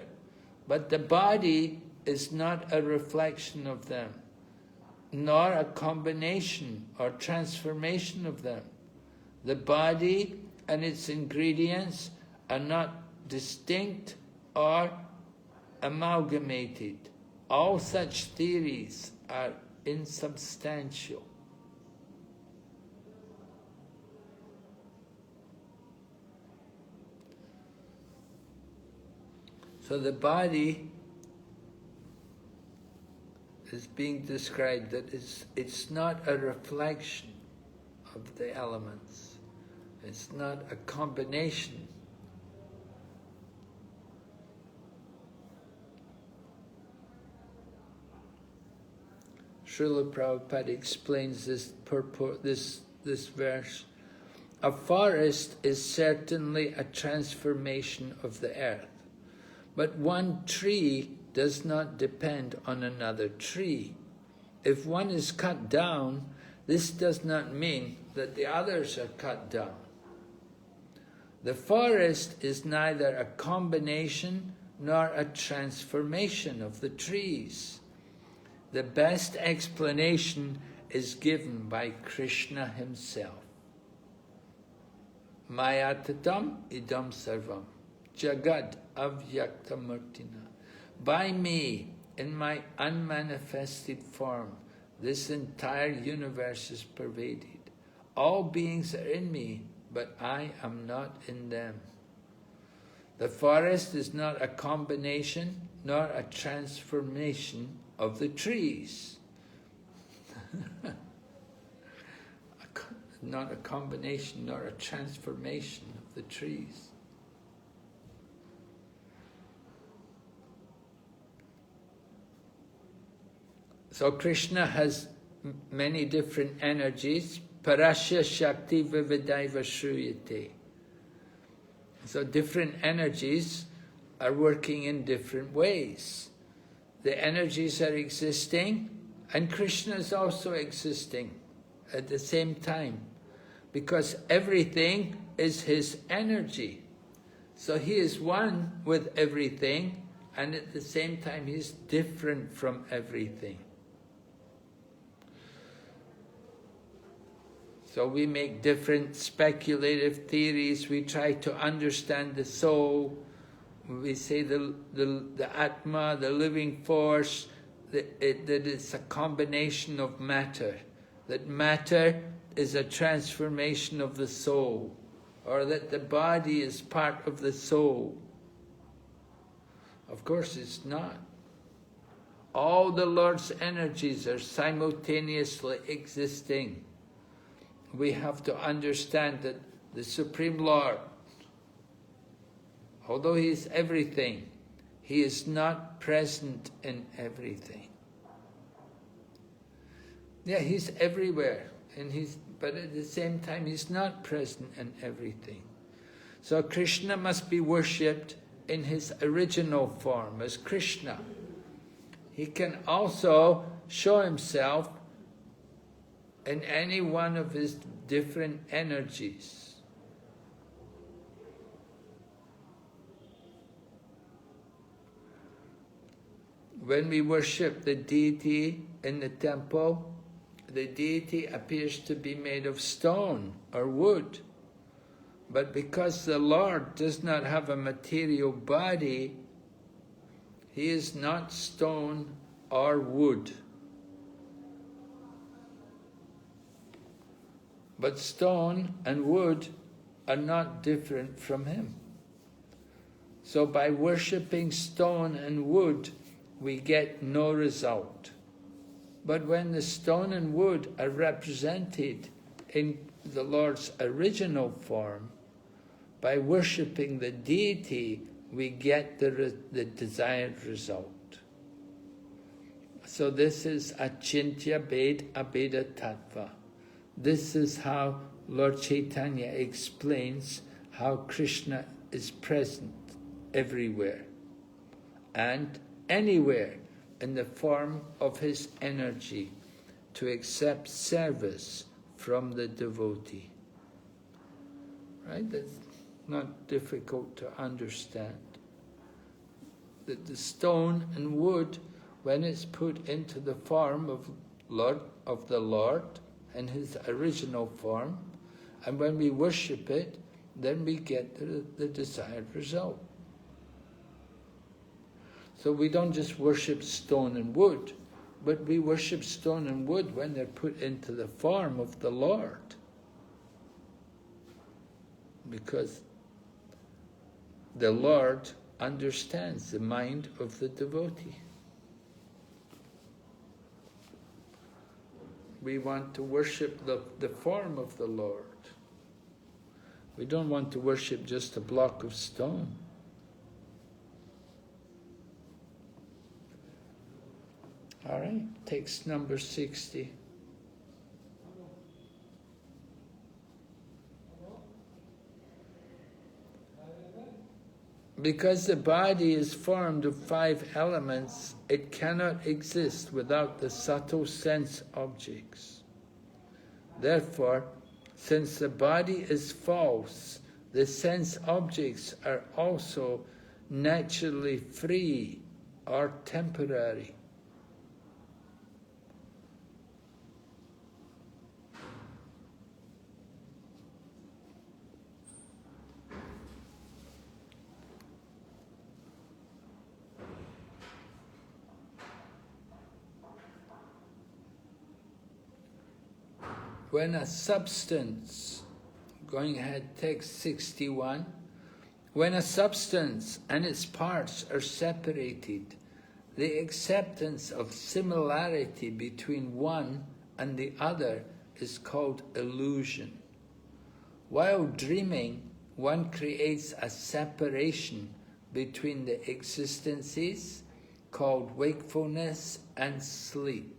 But the body is not a reflection of them, nor a combination or transformation of them. The body and its ingredients are not distinct or amalgamated. All such theories are insubstantial. So the body is being described that it's not a reflection of the elements. It's not a combination. Srila Prabhupada explains this purport, this verse. A forest is certainly a transformation of the earth, but one tree does not depend on another tree. If one is cut down, this does not mean that the others are cut down. The forest is neither a combination nor a transformation of the trees. The best explanation is given by Krishna himself. Mayatatam idam sarvam, jagad avyaktamurtina. By me, in my unmanifested form, this entire universe is pervaded. All beings are in me, but I am not in them. The forest is not a combination nor a transformation of the trees. Not a combination nor a transformation of the trees. So Krishna has many different energies. Parasya Shakti Vividaiva Shruyate. So different energies are working in different ways. The energies are existing, and Krishna is also existing at the same time, because everything is his energy. So he is one with everything, and at the same time he's different from everything. So we make different speculative theories. We try to understand the soul. We say the Atma, the living force, that it's a combination of matter. That matter is a transformation of the soul. Or that the body is part of the soul. Of course it's not. All the Lord's energies are simultaneously existing. We have to understand that the Supreme Lord, although he is everything, he is not present in everything. Yeah, he's everywhere, but at the same time he's not present in everything. So Krishna must be worshipped in his original form as Krishna. He can also show himself in any one of his different energies. When we worship the deity in the temple, the deity appears to be made of stone or wood. But because the Lord does not have a material body, he is not stone or wood. But stone and wood are not different from him. So by worshipping stone and wood, we get no result. But when the stone and wood are represented in the Lord's original form, by worshipping the deity, we get the desired result. So this is Achintya Bhed Abheda Tattva. This is how Lord Chaitanya explains how Krishna is present everywhere and anywhere in the form of his energy to accept service from the devotee. Right? That's not difficult to understand. That the stone and wood, when it's put into the form of the Lord in his original form, and when we worship it, then we get the desired result. So we don't just worship stone and wood, but we worship stone and wood when they're put into the form of the Lord. Because the Lord understands the mind of the devotee. We want to worship the form of the Lord. We don't want to worship just a block of stone. All right, text number 60. Because the body is formed of 5 elements, it cannot exist without the subtle sense objects. Therefore, since the body is false, the sense objects are also naturally free or temporary. When a substance, going ahead, text 61, when a substance and its parts are separated, the acceptance of similarity between one and the other is called illusion. While dreaming, one creates a separation between the existences called wakefulness and sleep.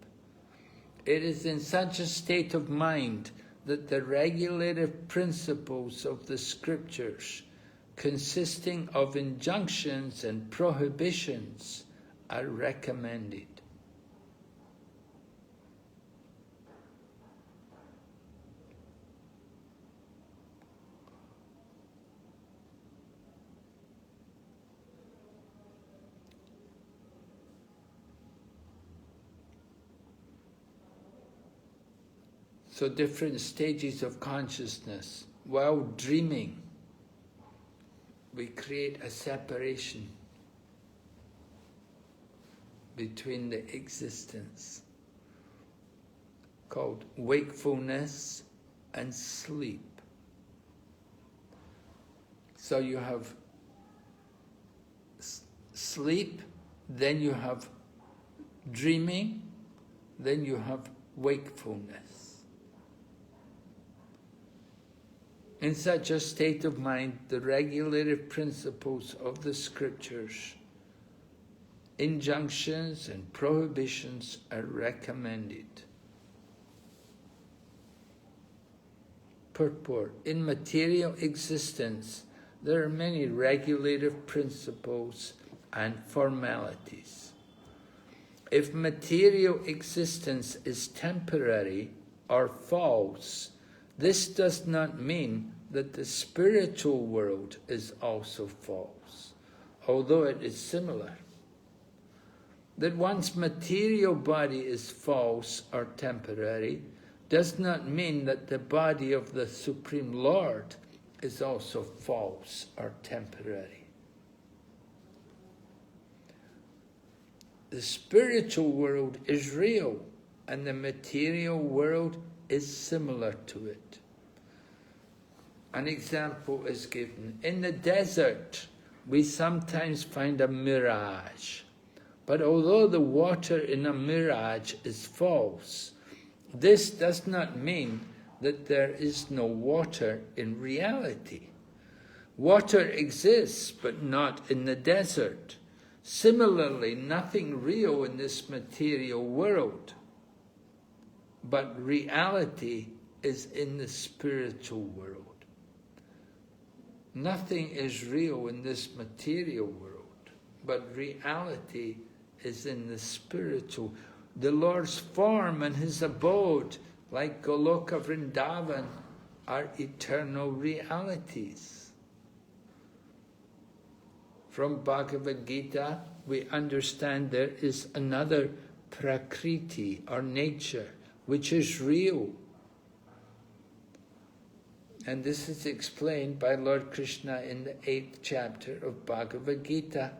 It is in such a state of mind that the regulative principles of the scriptures, consisting of injunctions and prohibitions, are recommended. So different stages of consciousness. While dreaming, we create a separation between the existence called wakefulness and sleep. So you have sleep, then you have dreaming, then you have wakefulness. In such a state of mind, the regulative principles of the scriptures, injunctions and prohibitions are recommended. Purport. In material existence, there are many regulative principles and formalities. If material existence is temporary or false, this does not mean that the spiritual world is also false, although it is similar. That one's material body is false or temporary does not mean that the body of the Supreme Lord is also false or temporary. The spiritual world is real, and the material world is similar to it. An example is given. In the desert, we sometimes find a mirage, But although the water in a mirage is false, this does not mean that there is no water in reality. Water exists, but not in the desert. Similarly, nothing real in this material world, but reality is in the spiritual world. Nothing is real in this material world, but reality is in the spiritual. The Lord's form and His abode, like Goloka Vrindavan, are eternal realities. From Bhagavad Gita, we understand there is another prakriti, or nature, which is real. And this is explained by Lord Krishna in the 8th chapter of Bhagavad Gita.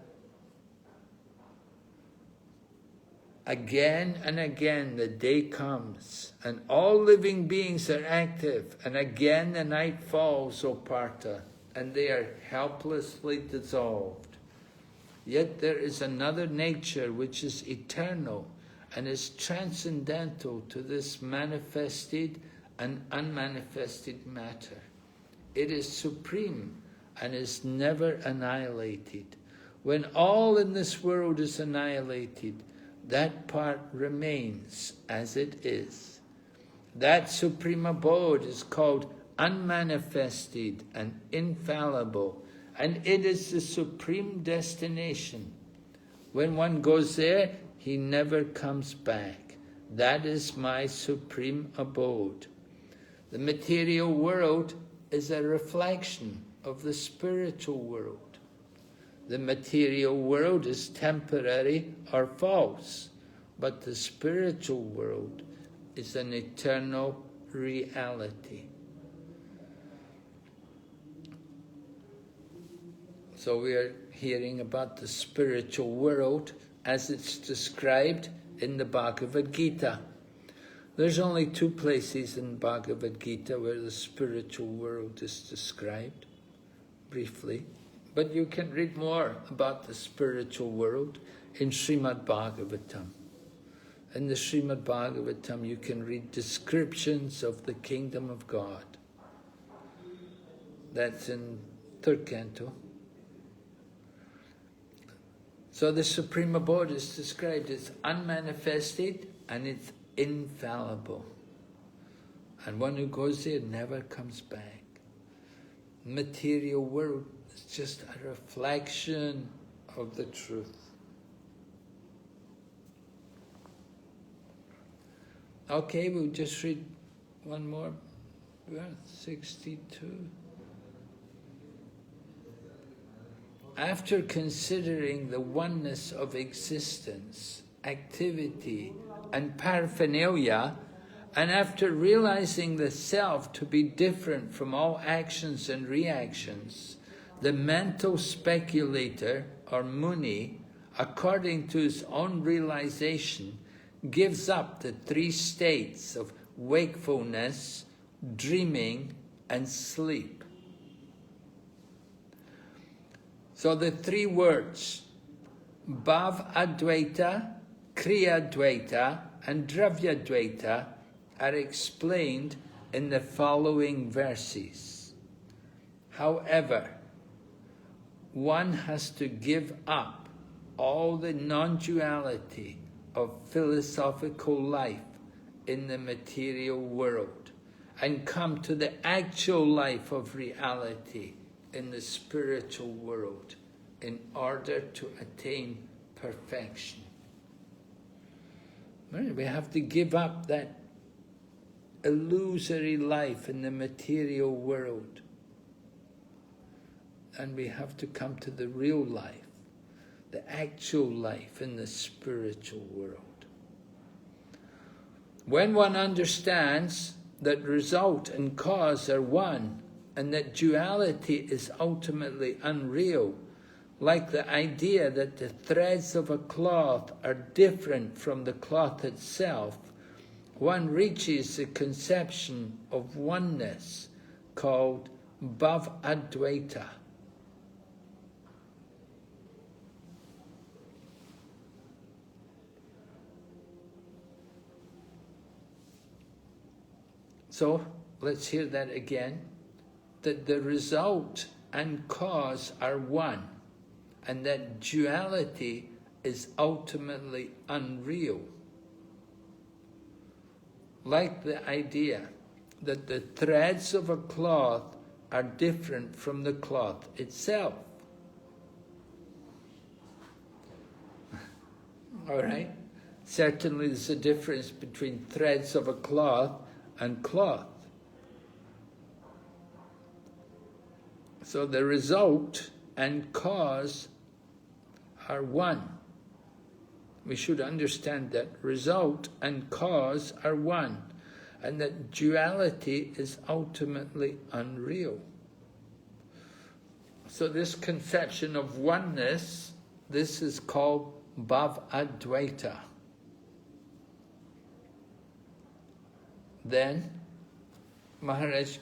Again and again the day comes, and all living beings are active, and again the night falls, O Partha, and they are helplessly dissolved. Yet there is another nature which is eternal, and is transcendental to this manifested and unmanifested matter. It is supreme and is never annihilated. When all in this world is annihilated, that part remains as it is. That supreme abode is called unmanifested and infallible, and it is the supreme destination. When one goes there, he never comes back. That is my supreme abode. The material world is a reflection of the spiritual world. The material world is temporary or false, but the spiritual world is an eternal reality. So we are hearing about the spiritual world as it's described in the Bhagavad Gita. There's only 2 places in Bhagavad Gita where the spiritual world is described, briefly. But you can read more about the spiritual world in Srimad Bhagavatam. In the Srimad Bhagavatam you can read descriptions of the kingdom of God. That's in 3rd canto. So the supreme abode is described as unmanifested and it's infallible. And one who goes there never comes back. Material world is just a reflection of the truth. Okay, we'll just read one more verse, 62. After considering the oneness of existence, activity, and paraphernalia, and after realizing the self to be different from all actions and reactions, the mental speculator, or Muni, according to his own realization, gives up the 3 states of wakefulness, dreaming, and sleep. So the 3 words, Bhav Advaita, Kriya Dvaita, and Dravya Dvaita, are explained in the following verses. However, one has to give up all the non-duality of philosophical life in the material world and come to the actual life of reality in the spiritual world in order to attain perfection. We have to give up that illusory life in the material world, and we have to come to the real life, the actual life in the spiritual world. When one understands that result and cause are one, and that duality is ultimately unreal, like the idea that the threads of a cloth are different from the cloth itself, one reaches the conception of oneness called Bhav Advaita. So, let's hear that again. That the result and cause are one, and that duality is ultimately unreal. Like the idea that the threads of a cloth are different from the cloth itself. All right? Certainly there's a difference between threads of a cloth and cloth. So the result and cause are one. We should understand that result and cause are one, and that duality is ultimately unreal. So this conception of oneness, this is called Bhakti. Then Maharaj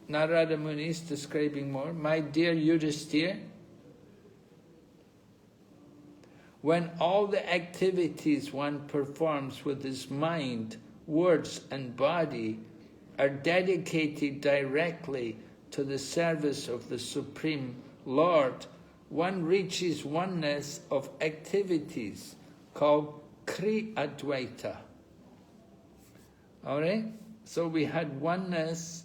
Narada Muni is describing more. My dear Yudhisthira, when all the activities one performs with his mind, words and body are dedicated directly to the service of the Supreme Lord, one reaches oneness of activities called Kriya Advaita. Alright? So we had oneness,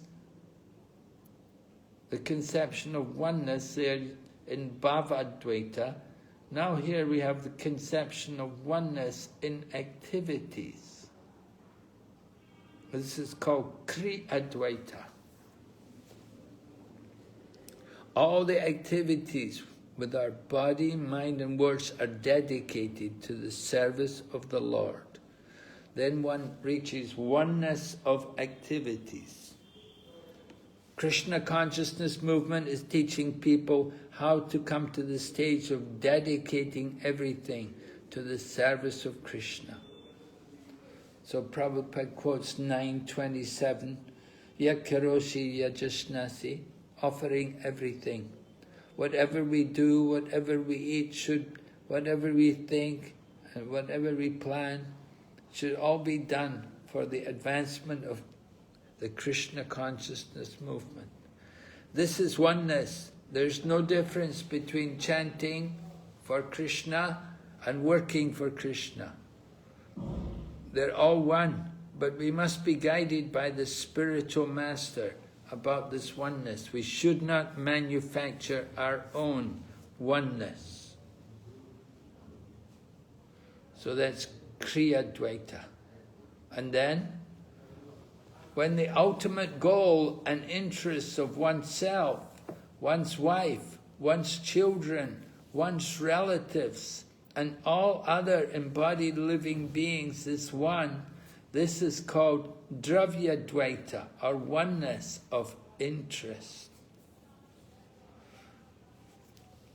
the conception of oneness there in Bhavadvaita. Now here we have the conception of oneness in activities. This is called Kriya Advaita. All the activities with our body, mind and words are dedicated to the service of the Lord. Then one reaches oneness of activities. Krishna consciousness movement is teaching people how to come to the stage of dedicating everything to the service of Krishna. So Prabhupada quotes 9:27, Yakaroshi yajashnasi, offering everything. Whatever we do, whatever we eat, whatever we think, and whatever we plan, should all be done for the advancement of the Krishna consciousness movement. This is oneness. There's no difference between chanting for Krishna and working for Krishna. They're all one, but we must be guided by the spiritual master about this oneness. We should not manufacture our own oneness. So that's Kriya Dvaita. And then, when the ultimate goal and interests of oneself, one's wife, one's children, one's relatives, and all other embodied living beings is one, this is called Dravya Dvaita, or oneness of interest.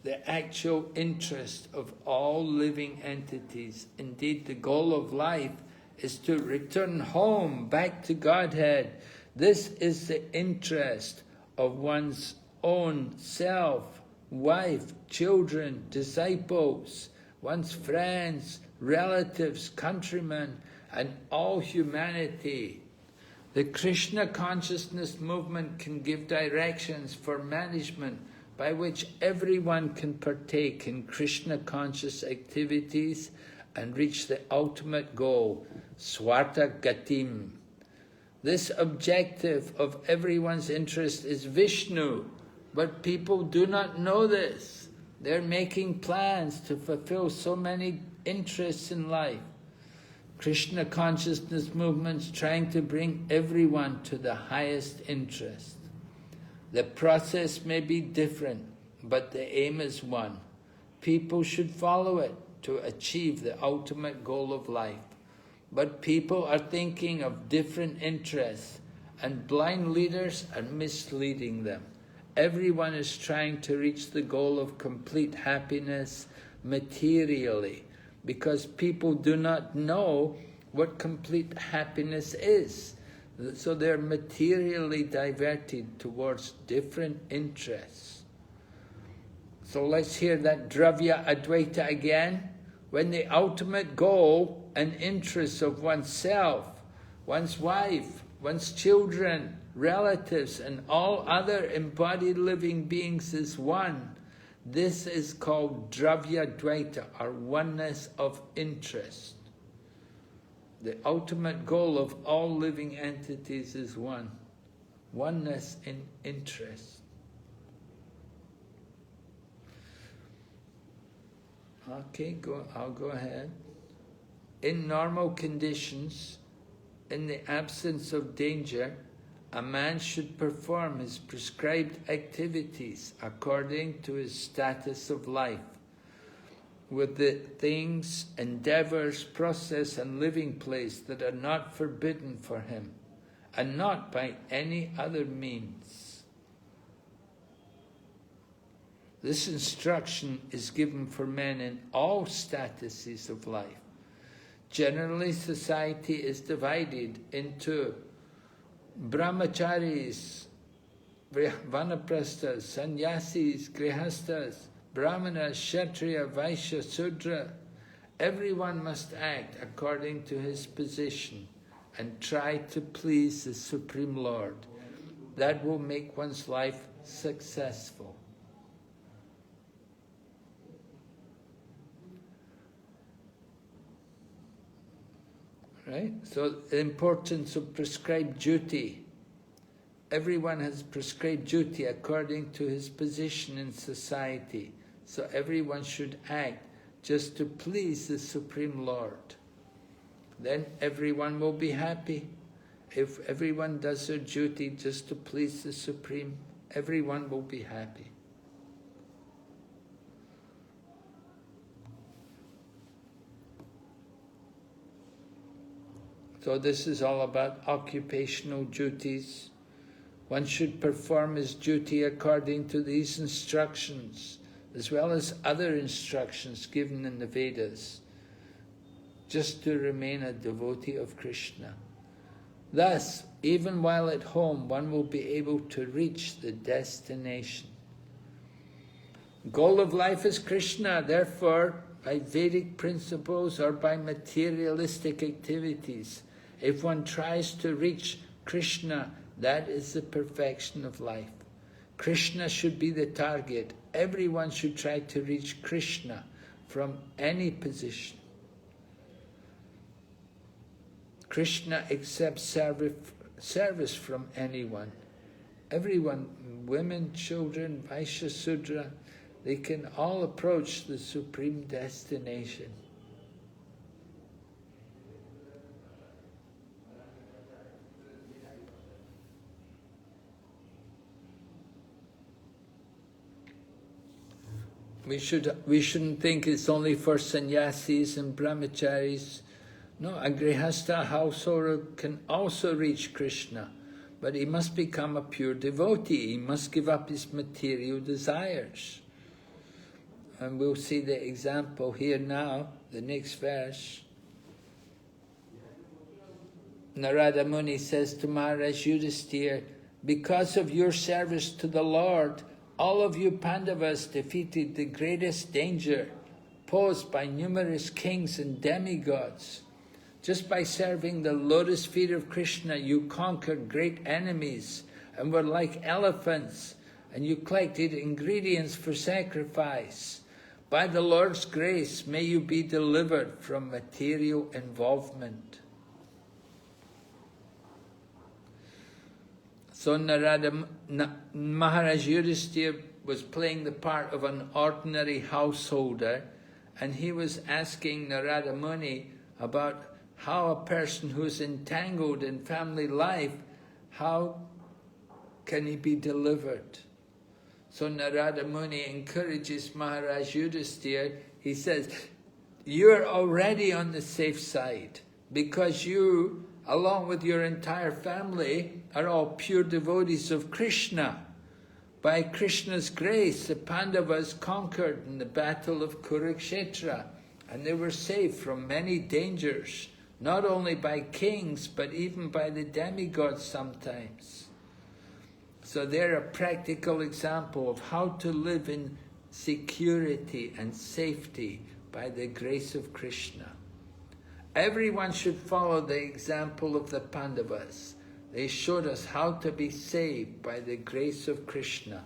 The actual interest of all living entities. Indeed, the goal of life is to return home, back to Godhead. This is the interest of one's own self, wife, children, disciples, one's friends, relatives, countrymen, and all humanity. The Krishna consciousness movement can give directions for management by which everyone can partake in Krishna conscious activities and reach the ultimate goal, Swarta Gatim. This objective of everyone's interest is Vishnu, but people do not know this. They're making plans to fulfill so many interests in life. Krishna consciousness movement's trying to bring everyone to the highest interest. The process may be different, but the aim is one. People should follow it to achieve the ultimate goal of life. But people are thinking of different interests, and blind leaders are misleading them. Everyone is trying to reach the goal of complete happiness materially, because people do not know what complete happiness is. So they're materially diverted towards different interests. So let's hear that Dravya Advaita again. When the ultimate goal and interests of oneself, one's wife, one's children, relatives, and all other embodied living beings is one. This is called Dravya Dvaita, or oneness of interest. The ultimate goal of all living entities is one. Oneness in interest. Okay, I'll go ahead. In normal conditions, in the absence of danger, a man should perform his prescribed activities according to his status of life, with the things, endeavours, process and living place that are not forbidden for him, and not by any other means. This instruction is given for men in all statuses of life. Generally, society is divided into brahmacharis, vanaprasthas, sannyasis, grihastas, brahmanas, kshatriya, vaishya, sudra. Everyone must act according to his position and try to please the Supreme Lord. That will make one's life successful. Right? So the importance of prescribed duty. Everyone has prescribed duty according to his position in society. So everyone should act just to please the Supreme Lord. Then everyone will be happy. If everyone does their duty just to please the Supreme, everyone will be happy. So this is all about occupational duties. One should perform his duty according to these instructions, as well as other instructions given in the Vedas, just to remain a devotee of Krishna. Thus, even while at home, one will be able to reach the destination. Goal of life is Krishna, therefore, by Vedic principles or by materialistic activities, if one tries to reach Krishna, that is the perfection of life. Krishna should be the target. Everyone should try to reach Krishna from any position. Krishna accepts service from anyone. Everyone, women, children, Vaishya, Sudra, they can all approach the supreme destination. We shouldn't think it's only for sannyasis and brahmacharis. No, a grihastha householder can also reach Krishna, but he must become a pure devotee. He must give up his material desires. And we'll see the example here now, the next verse. Narada Muni says to Maharaj Yudhisthira, because of your service to the Lord, all of you Pandavas defeated the greatest danger posed by numerous kings and demigods. Just by serving the lotus feet of Krishna, you conquered great enemies and were like elephants, and you collected ingredients for sacrifice. By the Lord's grace, may you be delivered from material involvement. So Maharaj Yudhisthira was playing the part of an ordinary householder, and he was asking Narada Muni about how a person who's entangled in family life, how can he be delivered? So Narada Muni encourages Maharaj Yudhisthira. He says, you're already on the safe side, because you, along with your entire family, are all pure devotees of Krishna. By Krishna's grace, the Pandavas conquered in the battle of Kurukshetra, and they were saved from many dangers, not only by kings, but even by the demigods sometimes. So they're a practical example of how to live in security and safety by the grace of Krishna. Everyone should follow the example of the Pandavas. They showed us how to be saved by the grace of Krishna.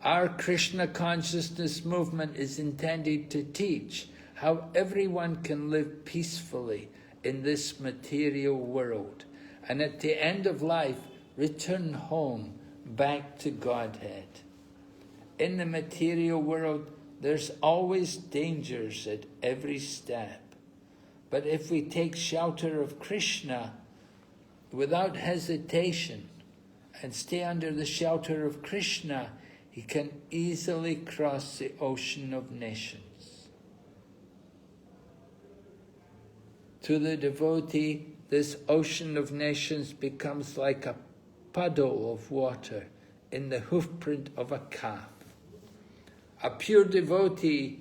Our Krishna consciousness movement is intended to teach how everyone can live peacefully in this material world, and at the end of life, return home back to Godhead. In the material world, there's always dangers at every step. But if we take shelter of Krishna without hesitation and stay under the shelter of Krishna, he can easily cross the ocean of nations. To the devotee, this ocean of nations becomes like a puddle of water in the hoofprint of a calf. A pure devotee,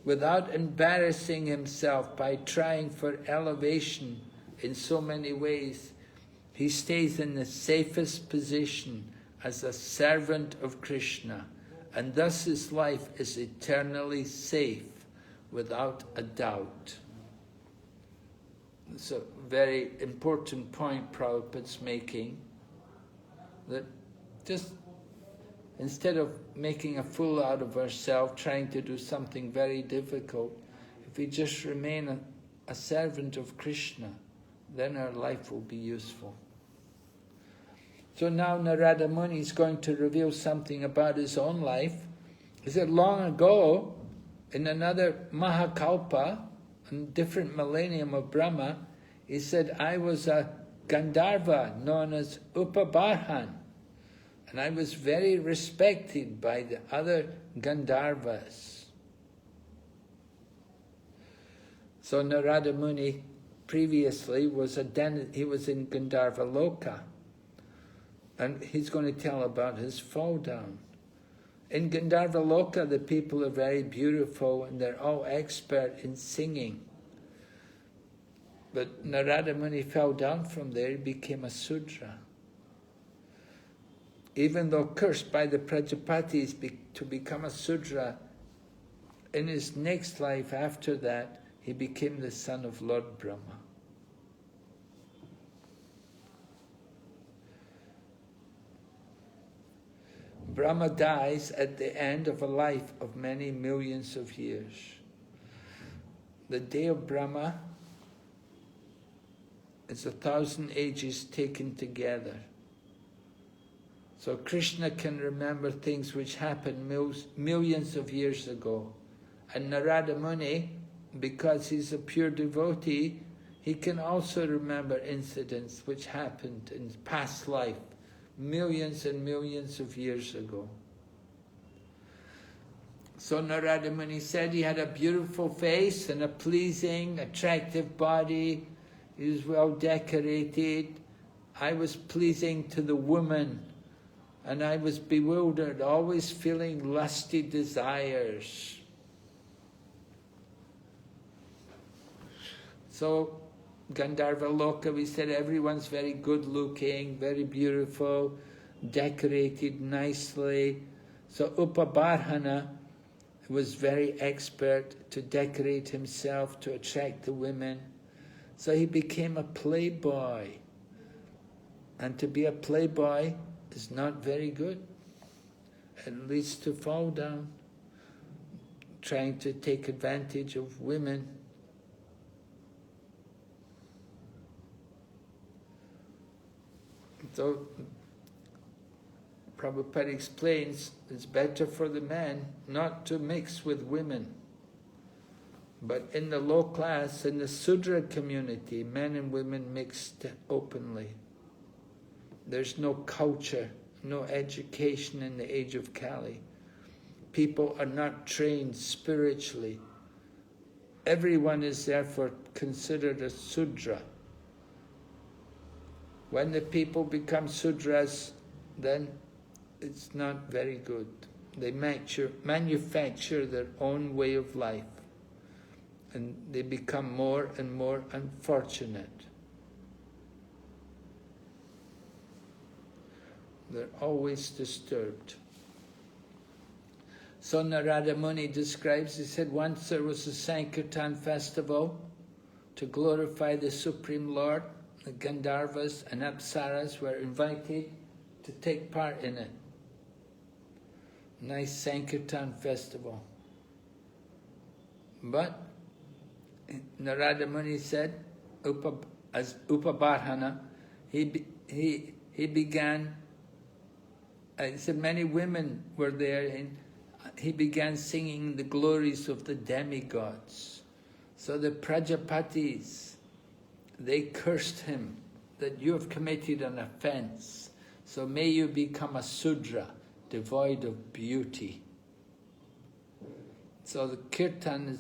without embarrassing himself by trying for elevation in so many ways, he stays in the safest position as a servant of Krishna, and thus his life is eternally safe without a doubt. It's a very important point Prabhupada's making, that just instead of making a fool out of ourselves, trying to do something very difficult, if we just remain a servant of Krishna, then our life will be useful. So now Narada Muni is going to reveal something about his own life. He said long ago, in another Mahakalpa, a different millennium of Brahma, he said, I was a Gandharva known as Upabarhan, and I was very respected by the other Gandharvas. So Narada Muni previously was he was in Gandharva Loka, and he's going to tell about his fall down. In Gandharva Loka, the people are very beautiful and they're all expert in singing. But Narada Muni fell down from there, he became a Sudra. Even though cursed by the Prajapatis to become a Sudra, in his next life after that, he became the son of Lord Brahma. Brahma dies at the end of a life of many millions of years. The day of Brahma is 1,000 ages taken together. So Krishna can remember things which happened millions of years ago. And Narada Muni, because he's a pure devotee, he can also remember incidents which happened in past life, millions and millions of years ago. So Narada Muni said he had a beautiful face and a pleasing, attractive body. He was well decorated. I was pleasing to the woman, and I was bewildered, always feeling lusty desires. So Gandharva Loka, we said everyone's very good looking, very beautiful, decorated nicely. So Upabarhana was very expert to decorate himself, to attract the women. So he became a playboy. And to be a playboy is not very good. It leads to fall down, trying to take advantage of women. So Prabhupada explains it's better for the man not to mix with women. But in the low class, in the Sudra community, men and women mixed openly. There's no culture, no education in the age of Kali. People are not trained spiritually. Everyone is therefore considered a Sudra. When the people become Sudras, then it's not very good. They manufacture their own way of life, and they become more and more unfortunate. They're always disturbed. So Narada Muni describes, he said, once there was a Sankirtan festival to glorify the Supreme Lord. the Gandharvas and Apsaras were invited to take part in it. Nice Sankirtan festival. But Narada Muni said, as Upabarhana, he began, he said many women were there, and he began singing the glories of the demigods. So the Prajapatis, they cursed him that you have committed an offense. So may you become a Sudra, devoid of beauty. So the kirtan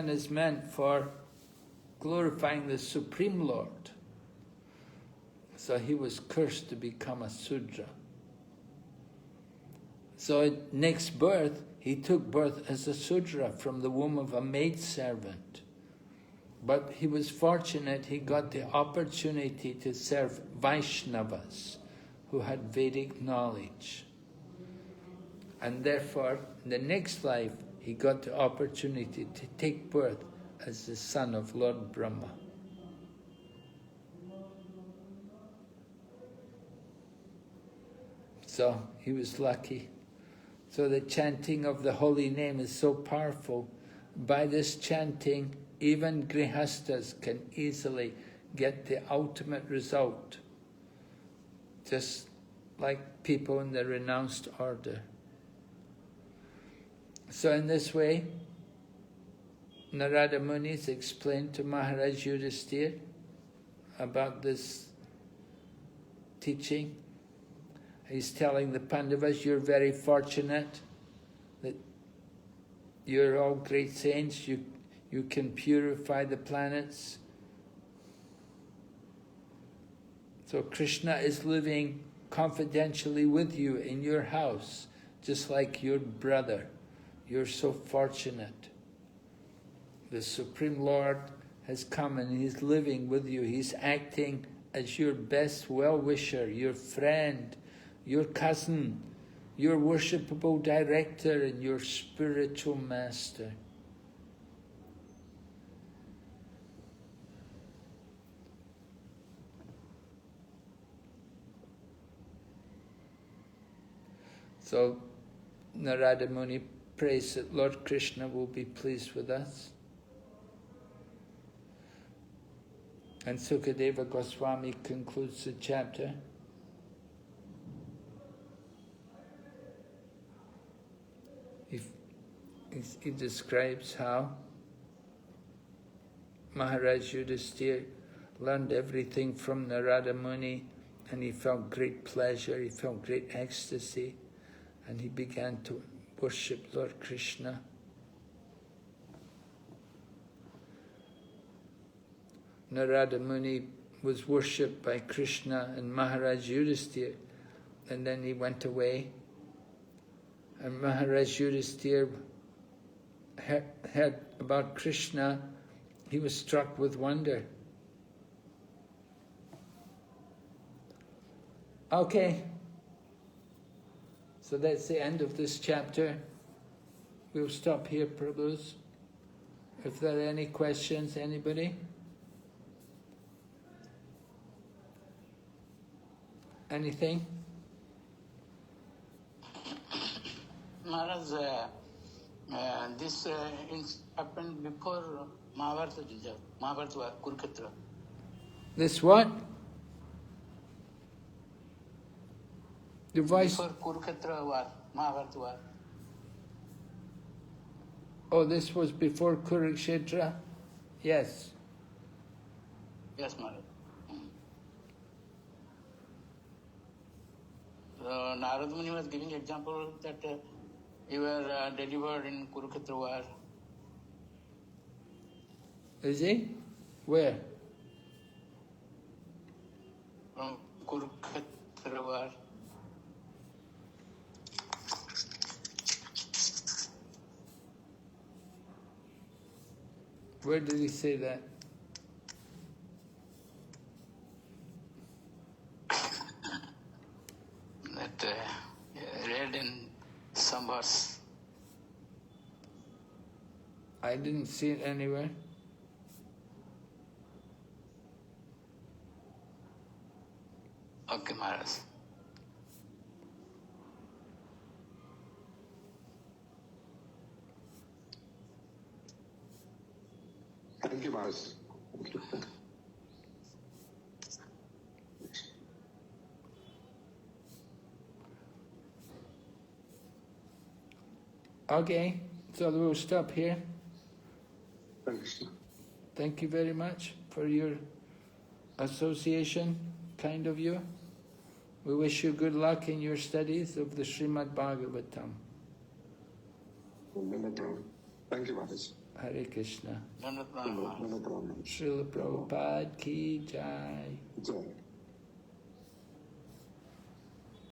is meant for glorifying the Supreme Lord. So he was cursed to become a Sudra. So at next birth, he took birth as a Sudra from the womb of a maidservant. But he was fortunate, he got the opportunity to serve Vaishnavas who had Vedic knowledge. And therefore, in the next life, he got the opportunity to take birth as the son of Lord Brahma. So he was lucky. So the chanting of the holy name is so powerful. By this chanting, even grihastas can easily get the ultimate result, just like people in the renounced order. So in this way, Narada Muni has explained to Maharaj Yudhisthira about this teaching. He's telling the Pandavas, you're very fortunate that you're all great saints, you can purify the planets. So Krishna is living confidentially with you in your house, just like your brother. You're so fortunate. The Supreme Lord has come and He's living with you. He's acting as your best well-wisher, your friend, your cousin, your worshipable director and your spiritual master. So Narada Muni prays that Lord Krishna will be pleased with us. And Sukadeva Goswami concludes the chapter. He describes how Maharaj Yudhisthira learned everything from Narada Muni, and he felt great pleasure, he felt great ecstasy, and he began to worship Lord Krishna. Narada Muni was worshipped by Krishna and Maharaj Yudhisthira, and then he went away. And Maharaj Yudhisthira heard about Krishna. He was struck with wonder. Okay, so that's the end of this chapter. We'll stop here, Prabhus. If there are any questions, anybody? Anything? Maharaj, this happened before Mahabharata Yuddha, Mahabharata war, Kurukshetra. This what? The voice. Before Kurukshetra war, Mahabharata war. Oh, this was before Kurukshetra? Yes. Yes, Maharaj. So Narada Muni was giving example that you were delivered in Kurukshetra war. Is he? Where? From Kurukshetra war. Where did he say that? That read in some verse. I didn't see it anywhere. Okay, Maharaj. Thank you, Maharaj. Okay, so we'll stop here. Thanks. Thank you very much for your association, kind of you. We wish you good luck in your studies of the Srimad Bhagavatam. No problem. Thank you, Maharaj. Hare Krishna. Dandavat pranam, Maharaj. No problem. Srila Prabhupada ki jai. Jai.